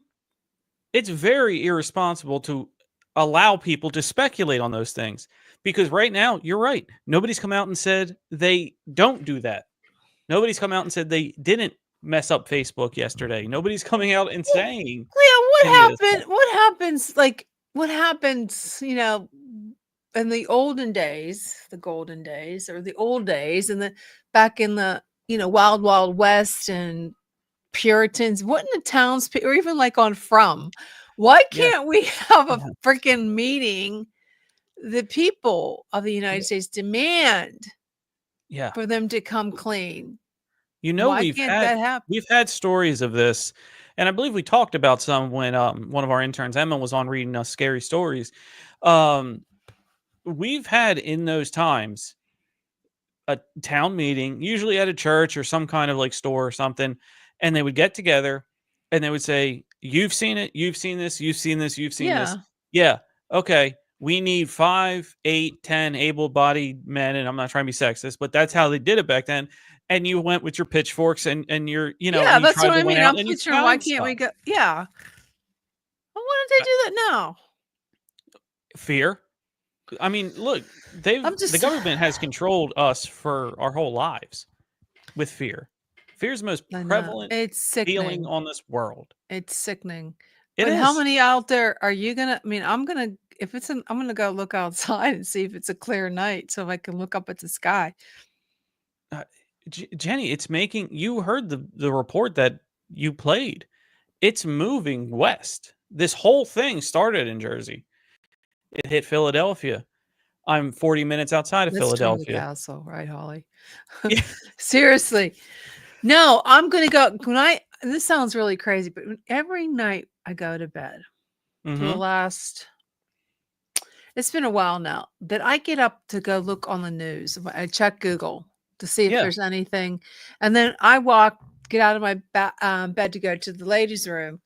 it's very irresponsible to allow people to speculate on those things. Because right now, you're right. Nobody's come out and said they don't do that. Nobody's come out and said they didn't mess up Facebook yesterday. Nobody's coming out and saying. Yeah, what happens, in the olden days, the golden days or the old days, and back in the Wild Wild West and Puritans. Wouldn't the townspeople, or even like on From, why Yeah. can't we have a freaking meeting? The people of the United States demand Yeah. for them to come clean. Why We've can't that happen? had stories of this, and I believe we talked about some when one of our interns, Emma, was on reading us scary stories. We've had in those times a town meeting, usually at a church or some kind of like store or something, and they would get together and they would say, "You've seen it, you've seen this, you've seen this, you've seen this." Yeah. Yeah. Okay. We need 5, 8, 10 able-bodied men, and I'm not trying to be sexist, but that's how they did it back then. And you went with your pitchforks and your, Yeah, and you that's what tried to I went mean. out I'm and you picturing, why found can't we stuff. go? Yeah. Well, why don't they do that now? Fear. I mean, look, the government has controlled us for our whole lives with fear. Fear is the most I know. prevalent It's feeling sickening. on this world. It's sickening. It But how is. many out there are you gonna? I mean, I'm gonna go look outside and see if it's a clear night, so I can look up at the sky. Jenny, it's making, you heard the report that you played. It's moving west. This whole thing started in Jersey. It hit Philadelphia. I'm 40 minutes outside of Let's turn the Philadelphia. castle, right, Holly? Seriously. No, I'm gonna go. This sounds really crazy, but every night I go to bed for the Mhm. last, it's been a while now, that I get up to go look on the news. I check Google to see if Yeah. there's anything, and then I get out of my bed to go to the ladies' room,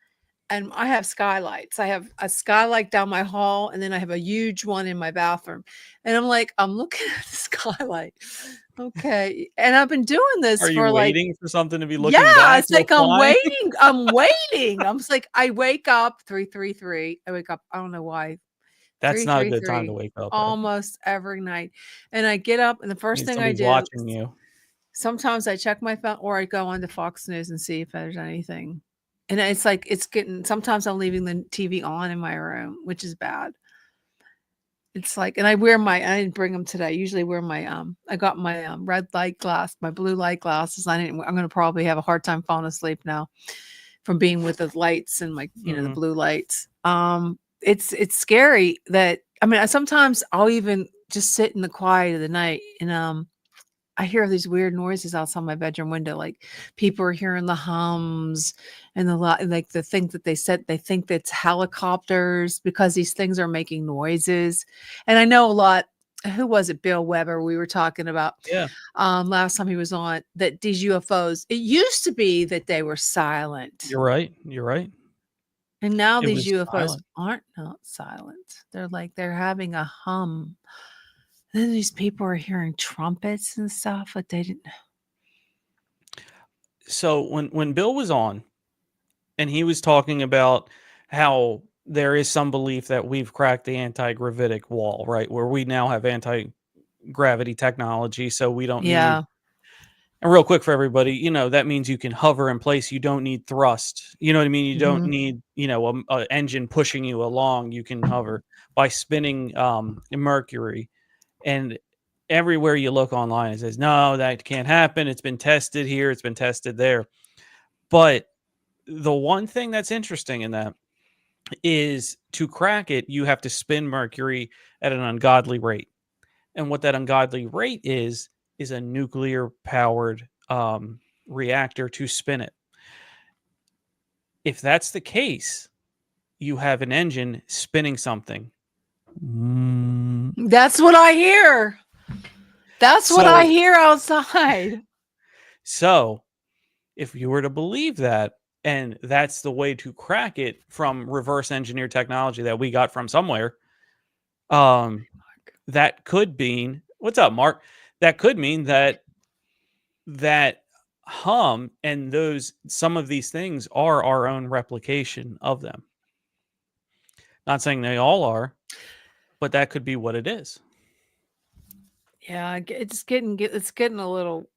and I have skylights. I have a skylight down my hall, and then I have a huge one in my bathroom. And I'm looking at the skylight. Okay. And I've been doing this Are you for like, waiting for something to be looking yeah, back it's or like I'm flying? waiting. I'm waiting. I'm just like, I wake up 333. I wake up, I don't know why. That's not a good time to 333 wake up at. almost every night. And I get up, and the first Means thing I somebody's do, watching you. sometimes I check my phone, or I go on to Fox News and see if there's anything. And it's like, sometimes I'm leaving the TV on in my room, which is bad. It's like, and I didn't bring them today. I usually wear I got my red light glass, my blue light glasses. I'm going to probably have a hard time falling asleep now from being with the lights and the blue lights. It's scary that, I mean, sometimes I'll even just sit in the quiet of the night, and I hear these weird noises outside my bedroom window, like people are hearing the hums and the things that they said, they think that's helicopters because these things are making noises. And I know a lot. Who was it? Bill Weber. We were talking about last time he was on, that these UFOs, it used to be that they were silent. You're right. You're right. And now It these was UFOs silent. aren't not silent. They're having a hum. Then these people are hearing trumpets and stuff, but they didn't. So when Bill was on, and he was talking about how there is some belief that we've cracked the anti-gravitic wall, right? Where we now have anti-gravity technology, so we don't need. Yeah. And real quick for everybody, that means you can hover in place. You don't need thrust. You know what I mean? You don't need, a engine pushing you along. You can hover by spinning mercury. And everywhere you look online, it says, no, that can't happen. It's been tested here. It's been tested there. But the one thing that's interesting in that is, to crack it, you have to spin mercury at an ungodly rate. And what that ungodly rate is a nuclear powered reactor to spin it. If that's the case, you have an engine spinning something. That's what I hear. That's what I hear outside. So if you were to believe that, and that's the way to crack it from reverse engineer technology that we got from somewhere, that could mean, what's up, Mark? That could mean that hum and some of these things are our own replication of them. Not saying they all are, but that could be what it is. Yeah, it's getting a little,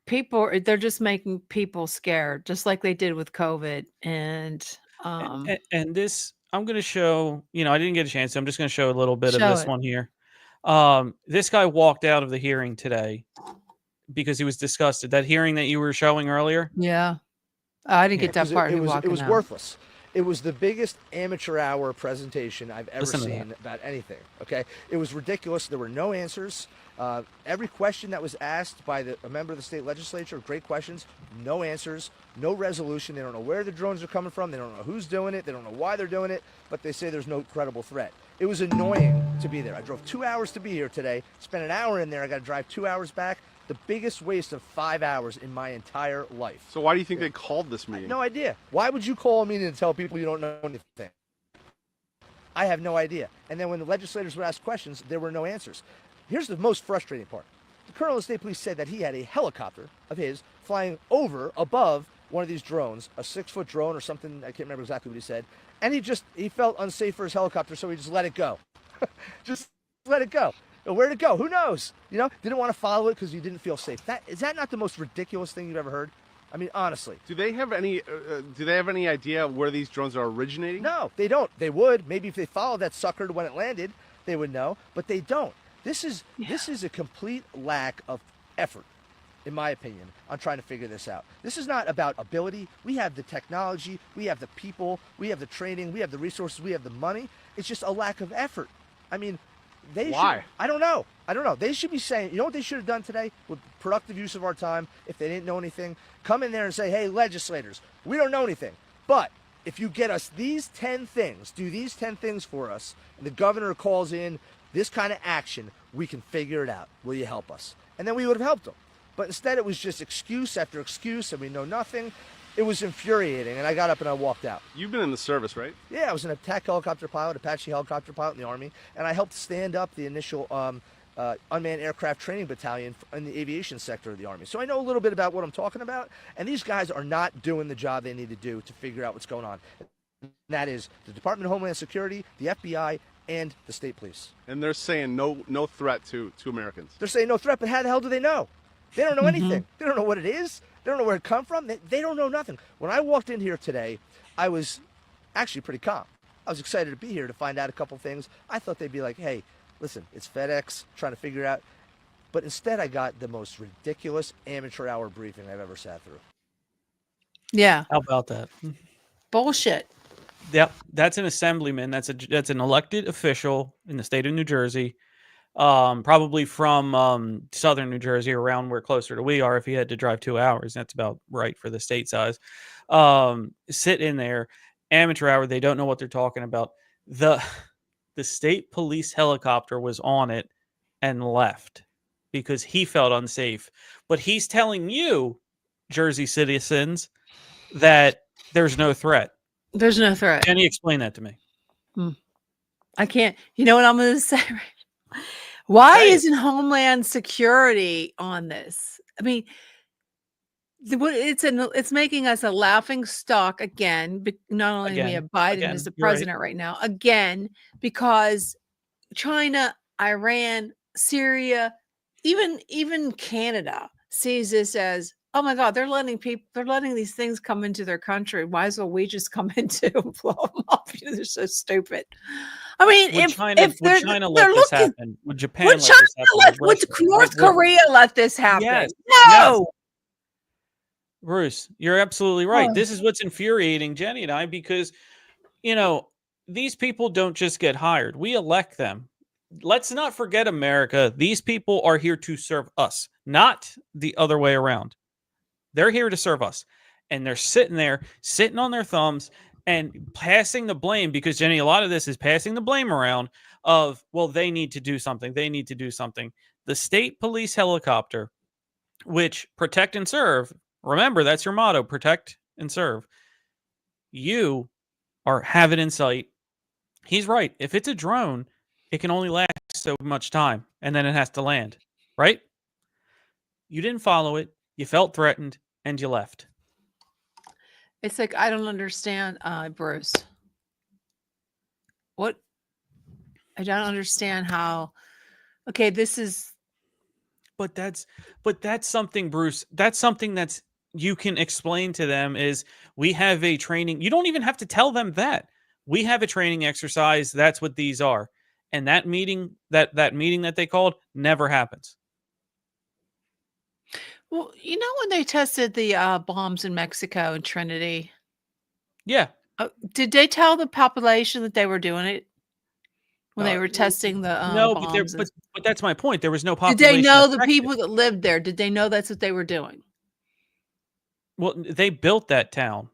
they're just making people scared, just like they did with COVID. And this, I'm going to show, I didn't get a chance. So I'm just going to show a little bit of Show this it. one here. This guy walked out of the hearing today because he was disgusted. That hearing that you were showing earlier. Yeah. I didn't get that 'Cause part. It Him was walking out. worthless. It was the biggest amateur hour presentation I've ever Listen to seen about anything. Okay, it was ridiculous. There were no answers. Every question that was asked by a member of the state legislature, great questions, no answers, no resolution. They don't know where the drones are coming from. They don't know who's doing it. They don't know why they're doing it. But they say there's no credible threat. It was annoying to be there. I drove 2 hours to be here today. Spent an hour in there. I got to drive 2 hours back. The biggest waste of 5 hours in my entire life. So why do you think they called this meeting? No idea. Why would you call a meeting and tell people you don't know anything? I have no idea. And then when the legislators would ask questions, there were no answers. Here's the most frustrating part. The colonel of the state police said that he had a helicopter of his flying above one of these drones, a 6-foot drone or something. I can't remember exactly what he said. And he felt unsafe for his helicopter, so he just let it go. Just let it go. Where'd it go? Who knows? Didn't want to follow it because you didn't feel safe. Is that not the most ridiculous thing you've ever heard? I mean, honestly. Do they have any idea where these drones are originating? No, they don't. They would. Maybe if they followed that sucker to when it landed, they would know. But they don't. This is a complete lack of effort, in my opinion, on trying to figure this out. This is not about ability. We have the technology. We have the people. We have the training. We have the resources. We have the money. It's just a lack of effort. I mean, Why? I don't know. They should be saying, you know what they should have done today with productive use of our time, if they didn't know anything? Come in there and say, hey, legislators, we don't know anything. But if you get us these 10 things, do these 10 things for us, and the governor calls in this kind of action, we can figure it out. Will you help us? And then we would have helped them. But instead it was just excuse after excuse, and we know nothing. It was infuriating, and I got up and I walked out. You've been in the service, right? Yeah, I was an attack helicopter pilot, Apache helicopter pilot in the Army, and I helped stand up the initial unmanned aircraft training battalion in the aviation sector of the Army. So I know a little bit about what I'm talking about, and these guys are not doing the job they need to do to figure out what's going on. And that is the Department of Homeland Security, the FBI, and the state police. And they're saying no threat to Americans. They're saying no threat, but how the hell do they know? They don't know anything. They don't know what it is. They don't know where it come from. They don't know nothing. When I walked in here today, I was actually pretty calm. I was excited to be here to find out a couple things. I thought they'd be like, hey, listen, it's FedEx, trying to figure it out. But instead, I got the most ridiculous amateur hour briefing I've ever sat through. Yeah. How about that? Bullshit. Yep, that's an assemblyman. That's an elected official in the state of New Jersey, probably from southern New Jersey, around where closer to we are. If he had to drive 2 hours, that's about right for the state size. Sit in there, amateur hour. They don't know what they're talking about. The state police helicopter was on it and left because he felt unsafe. But he's telling you, Jersey citizens, that there's no threat. There's no threat. Can you explain that to me? I can't. You know what I'm going to say? Why isn't Homeland Security on this? I mean, it's making us a laughing stock again. Not only do we have Biden as the president right now, again, because China, Iran, Syria, even Canada sees this as, oh my God, they're letting these things come into their country. Why as well we just come into and blow them up? They're so stupid. I mean, would China let this happen? Would Japan let this happen? Would North Korea let this happen? Yes. No. Yes. Bruce, you're absolutely right. This is what's infuriating Jenny and I, because, these people don't just get hired. We elect them. Let's not forget, America. These people are here to serve us, not the other way around. They're here to serve us. And they're sitting on their thumbs and passing the blame, because, Jenny, a lot of this is passing the blame around of, well, they need to do something. They need to do something. The state police helicopter, which protect and serve, remember, that's your motto, protect and serve. You have it in sight. He's right. If it's a drone, it can only last so much time, and then it has to land, right? You didn't follow it. You felt threatened, and you left. It's like, I don't understand, Bruce. What? I don't understand how. Okay, this is. But that's something, Bruce. That's something that's you can explain to them. Is we have a training. You don't even have to tell them that. We have a training exercise. That's what these are. And that meeting that they called never happens. Well, you know when they tested the bombs in Mexico and Trinity, Yeah. did they tell the population that they were doing it when they were testing the No, but bombs? but that's my point. There was no Did they population know the affected. people that lived there? Did they know that's what they were doing? Well, they built that town.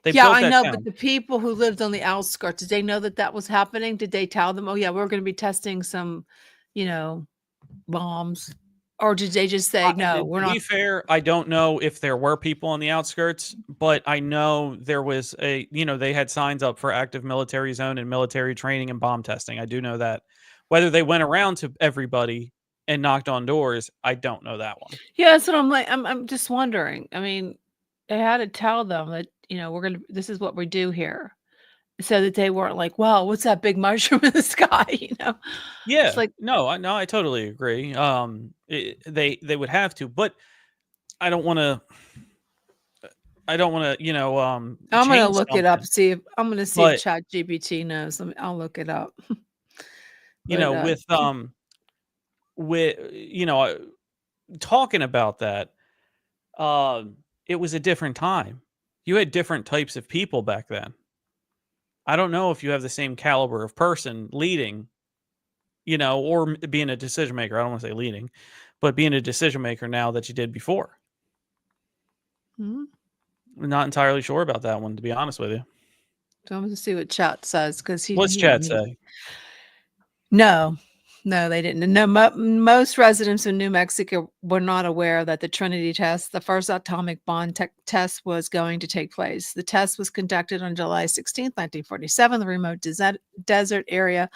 They Yeah, built I that know, but town. the people who lived on the outskirts, did they know that that was happening? Did they tell them, "Oh yeah, we're going to be testing some, bombs," or did they just say, "No, we're To be not"? fair, I don't know if there were people on the outskirts, but I know there was they had signs up for active military zone and military training and bomb testing. I do know that. Whether they went around to everybody and knocked on doors, I don't know that one. Yeah, that's what I'm like. I'm just wondering. I mean, they had to tell them that this is what we do here, so that they weren't like, "Wow, what's that big mushroom in the sky?" It's Yeah, like, no, I totally agree. They would have to, but I don't want to. I don't want to, I'm gonna change look it up. something. See if I'm gonna see if But ChatGPT knows. I'll look it up. But with talking about that, it was a different time. You had different types of people back then. I don't know if you have the same caliber of person leading, or being a decision maker. I don't want to say leading, but being a decision maker now that you did before. Mhm. I'm not entirely sure about that one, to be honest with you. So I'm gonna see what chat says because What's he chat say? No, no, they didn't. No, most residents in New Mexico were not aware that the Trinity test, the first atomic bomb test, was going to take place. The test was conducted on July 16th, 1947, the remote desert area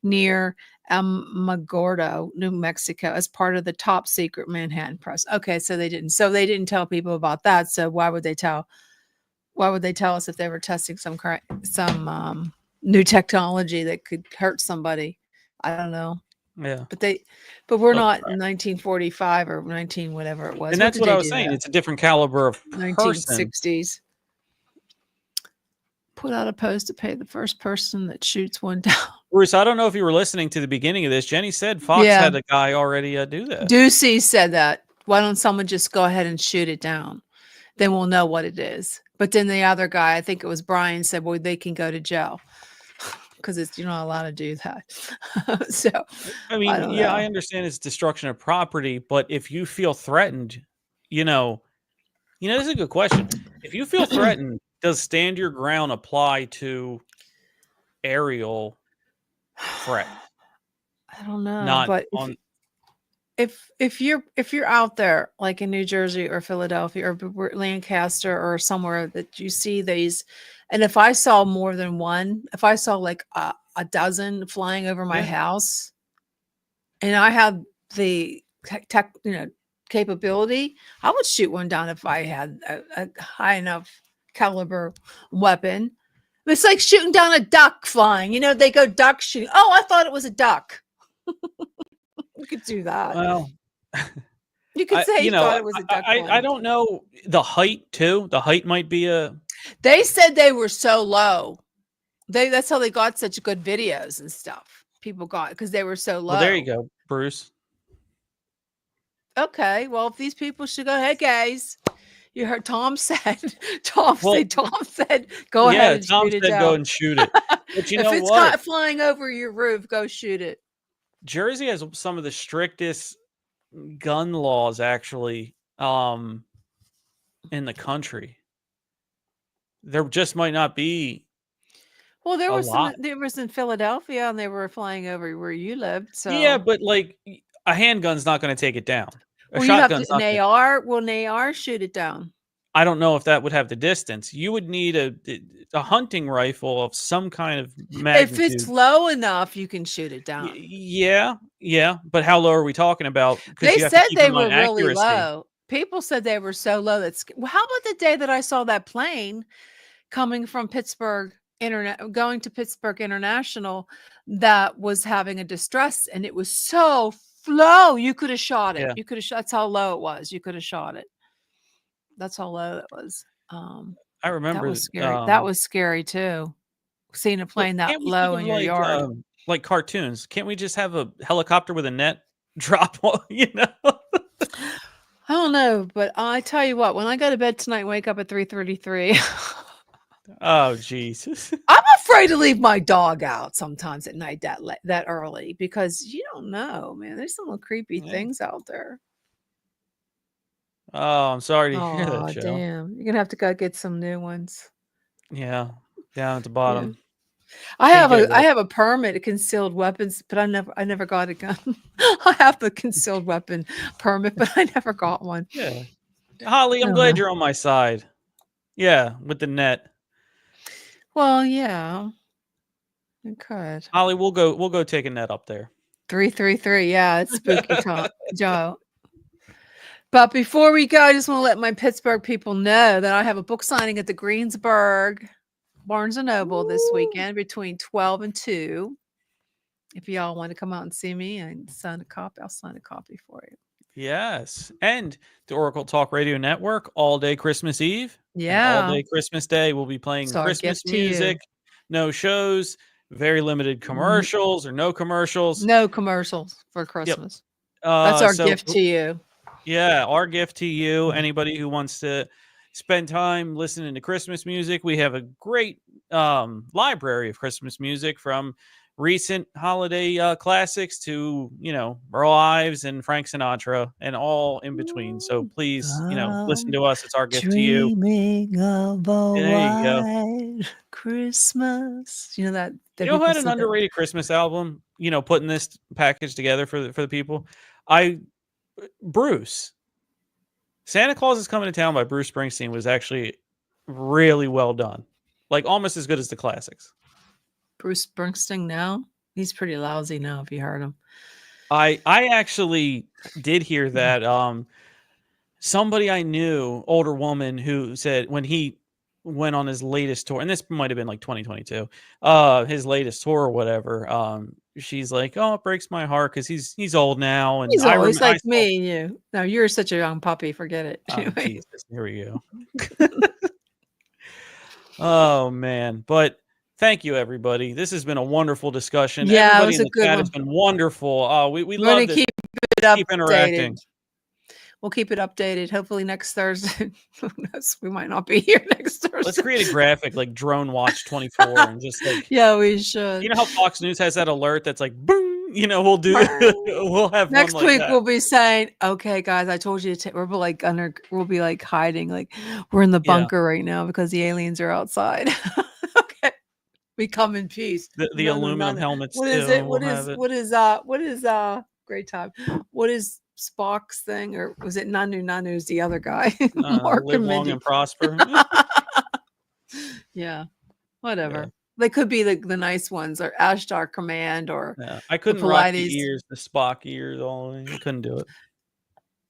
near Alamogordo, New Mexico, as part of the top secret Manhattan Press. Okay, so they didn't. So they didn't tell people about that. So why would they tell? Why would they tell us if they were testing some new technology that could hurt somebody? I don't know. Yeah. But we're Oh, not in 1945 or 19 whatever it was. And When that's did what they I was do saying. that? It's a different caliber of person. 1960s. Put out a post to pay the first person that shoots one down. Bruce, I don't know if you were listening to the beginning of this. Jenny said Fox Yeah. had a guy already do that. Ducey said that. Why don't someone just go ahead and shoot it down? Then we'll know what it is. But then the other guy, I think it was Brian, said, well, they can go to jail because you're not allowed to do that. So I mean, don't yeah, know. I understand it's destruction of property, but if you feel threatened, this is a good question. If you feel threatened, does stand your ground apply to aerial threat? I don't know, Not but on. if you're out there like in New Jersey or Philadelphia or Lancaster or somewhere that you see these, and if I saw more than one, if I saw like a dozen flying over my house, and I had the capability, I would shoot one down if I had a high enough caliber weapon. It's like shooting down a duck flying. They go duck shooting. Oh, I thought it was a duck. You could do that. Well, you could say you thought it was a duck. I don't know the height too. The height might be a. They said they were so low. That's how they got such good videos and stuff. People got because they were so low. Well, there you go, Bruce. Okay, well, if these people should go ahead, guys. You heard Tom said. Tom said, go ahead. And Tom shoot said it go down. and shoot it. But you know if it's what? Flying over your roof, go shoot it. Jersey has some of the strictest gun laws actually in the country. There just might not be. Well, there was in Philadelphia, and they were flying over where you lived. So yeah, but like a handgun's not going to take it down. A well, you have shotgun's an AR. Will an AR shoot it down? I don't know if that would have the distance. You would need a hunting rifle of some kind of magnitude. If it's low enough, you can shoot it down. Yeah. But how low are we talking about? They said they were really low. People said they were so low. How about the day that I saw that plane coming from Pittsburgh going to Pittsburgh International that was having a distress, and it was so low. You could have shot it. Yeah. You could have shot. That's how low it was. You could have shot it. That's how low it was. I remember that was scary. That was scary too. Seeing a plane that low in your yard. Like cartoons. Can't we just have a helicopter with a net drop? I don't know, but I tell you what, when I go to bed tonight, and wake up at 3:33. Oh, Jesus. I'm afraid to leave my dog out sometimes at night that early because you don't know, man. There's some little creepy things out there. Oh, I'm sorry to hear that, Oh, Joe. damn. You're gonna have to go get some new ones. Yeah, down at the Yeah. bottom. I Can't get it right. have a permit to concealed weapons, but I never got a gun. I have the concealed weapon permit, but I never got one. Yeah. Holly, I'm Oh, glad well. you're on my side. Yeah, with the net. Well, yeah. You could. Holly, we'll go take a net up there. 333. Yeah, it's spooky time, Joe. But before we go, I just want to let my Pittsburgh people know that I have a book signing at the Greensburg Barnes & Noble this weekend between 12 and 2. If y'all want to come out and see me and sign a copy, I'll sign a copy for you. Yes. And the Oracle Talk Radio Network, all day Christmas Eve. Yeah. And all day Christmas Day. We'll be playing It's our Christmas gift to you. music, no shows, very limited commercials or no commercials. No commercials for Christmas. That's our gift to you. Yeah, our gift to you. Anybody who wants to spend time listening to Christmas music, we have a great library of Christmas music from recent holiday classics to, Merle Ives and Frank Sinatra and all in between. So please, listen to us. It's our gift to you. Dreaming of a There you go. white Christmas. You know that You know who people had an sing it? underrated Christmas album? Putting this package together for the people. Bruce. Santa Claus is Coming to Town by Bruce Springsteen was actually really well done. Like almost as good as the classics. Bruce Springsteen now? He's pretty lousy now if you heard him. I actually did hear that somebody I knew, older woman, who said when he went on his latest tour, and this might have been like 2022, his latest tour or whatever, she's like, oh, it breaks my heart because he's old now. And He's I always remember like me and you. No, you're such a young puppy. Forget it. Anyway. Jesus, here we go. Oh man, but thank you everybody. This has been a wonderful discussion. Yeah, Everybody it was in a the good chat one. has been wonderful. We We're love gonna this. keep it updated. Keep interacting. We'll keep it updated. Hopefully next Thursday. Who knows? We might not be here next Thursday. Let's create a graphic like Drone Watch 24 and just like yeah, we should. You know how Fox News has that alert that's like boom. We'll do. We'll have Next one like week that. we'll be saying, "Okay, guys, I told you to." We'll be like hiding, like we're in the bunker right now because the aliens are outside. Okay, we come in peace. The aluminum helmets. What is too, it? we'll have it. What is great time? What is Spock's thing, or was it Nanu's the other guy? Mark Live and long Mindy. and prosper. Yeah, whatever. Yeah. They could be the nice ones, or Ashtar Command, or Yeah, I couldn't the rock Pilates. the ears, the Spock ears. All I couldn't do it.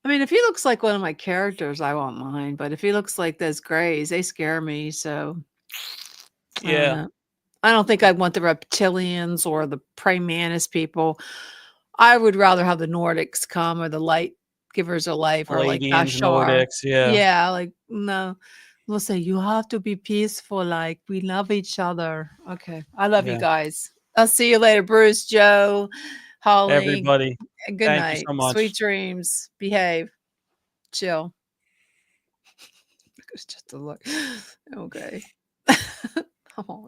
I mean, if he looks like one of my characters, I won't mind. But if he looks like those grays, they scare me. So Yeah. I don't think I'd want the reptilians or the praying mantis people. I would rather have the Nordics come, or the light givers of life, or like Palladians, Ashtar. Nordics, yeah. Yeah, like no. We'll say you have to be peaceful, like we love each other. Okay. I love you Yeah. guys. I'll see you later, Bruce, Joe, Holly. Everybody. And good Thank night. you so much. Sweet dreams. Behave. Chill. It's just a look. Okay. Oh.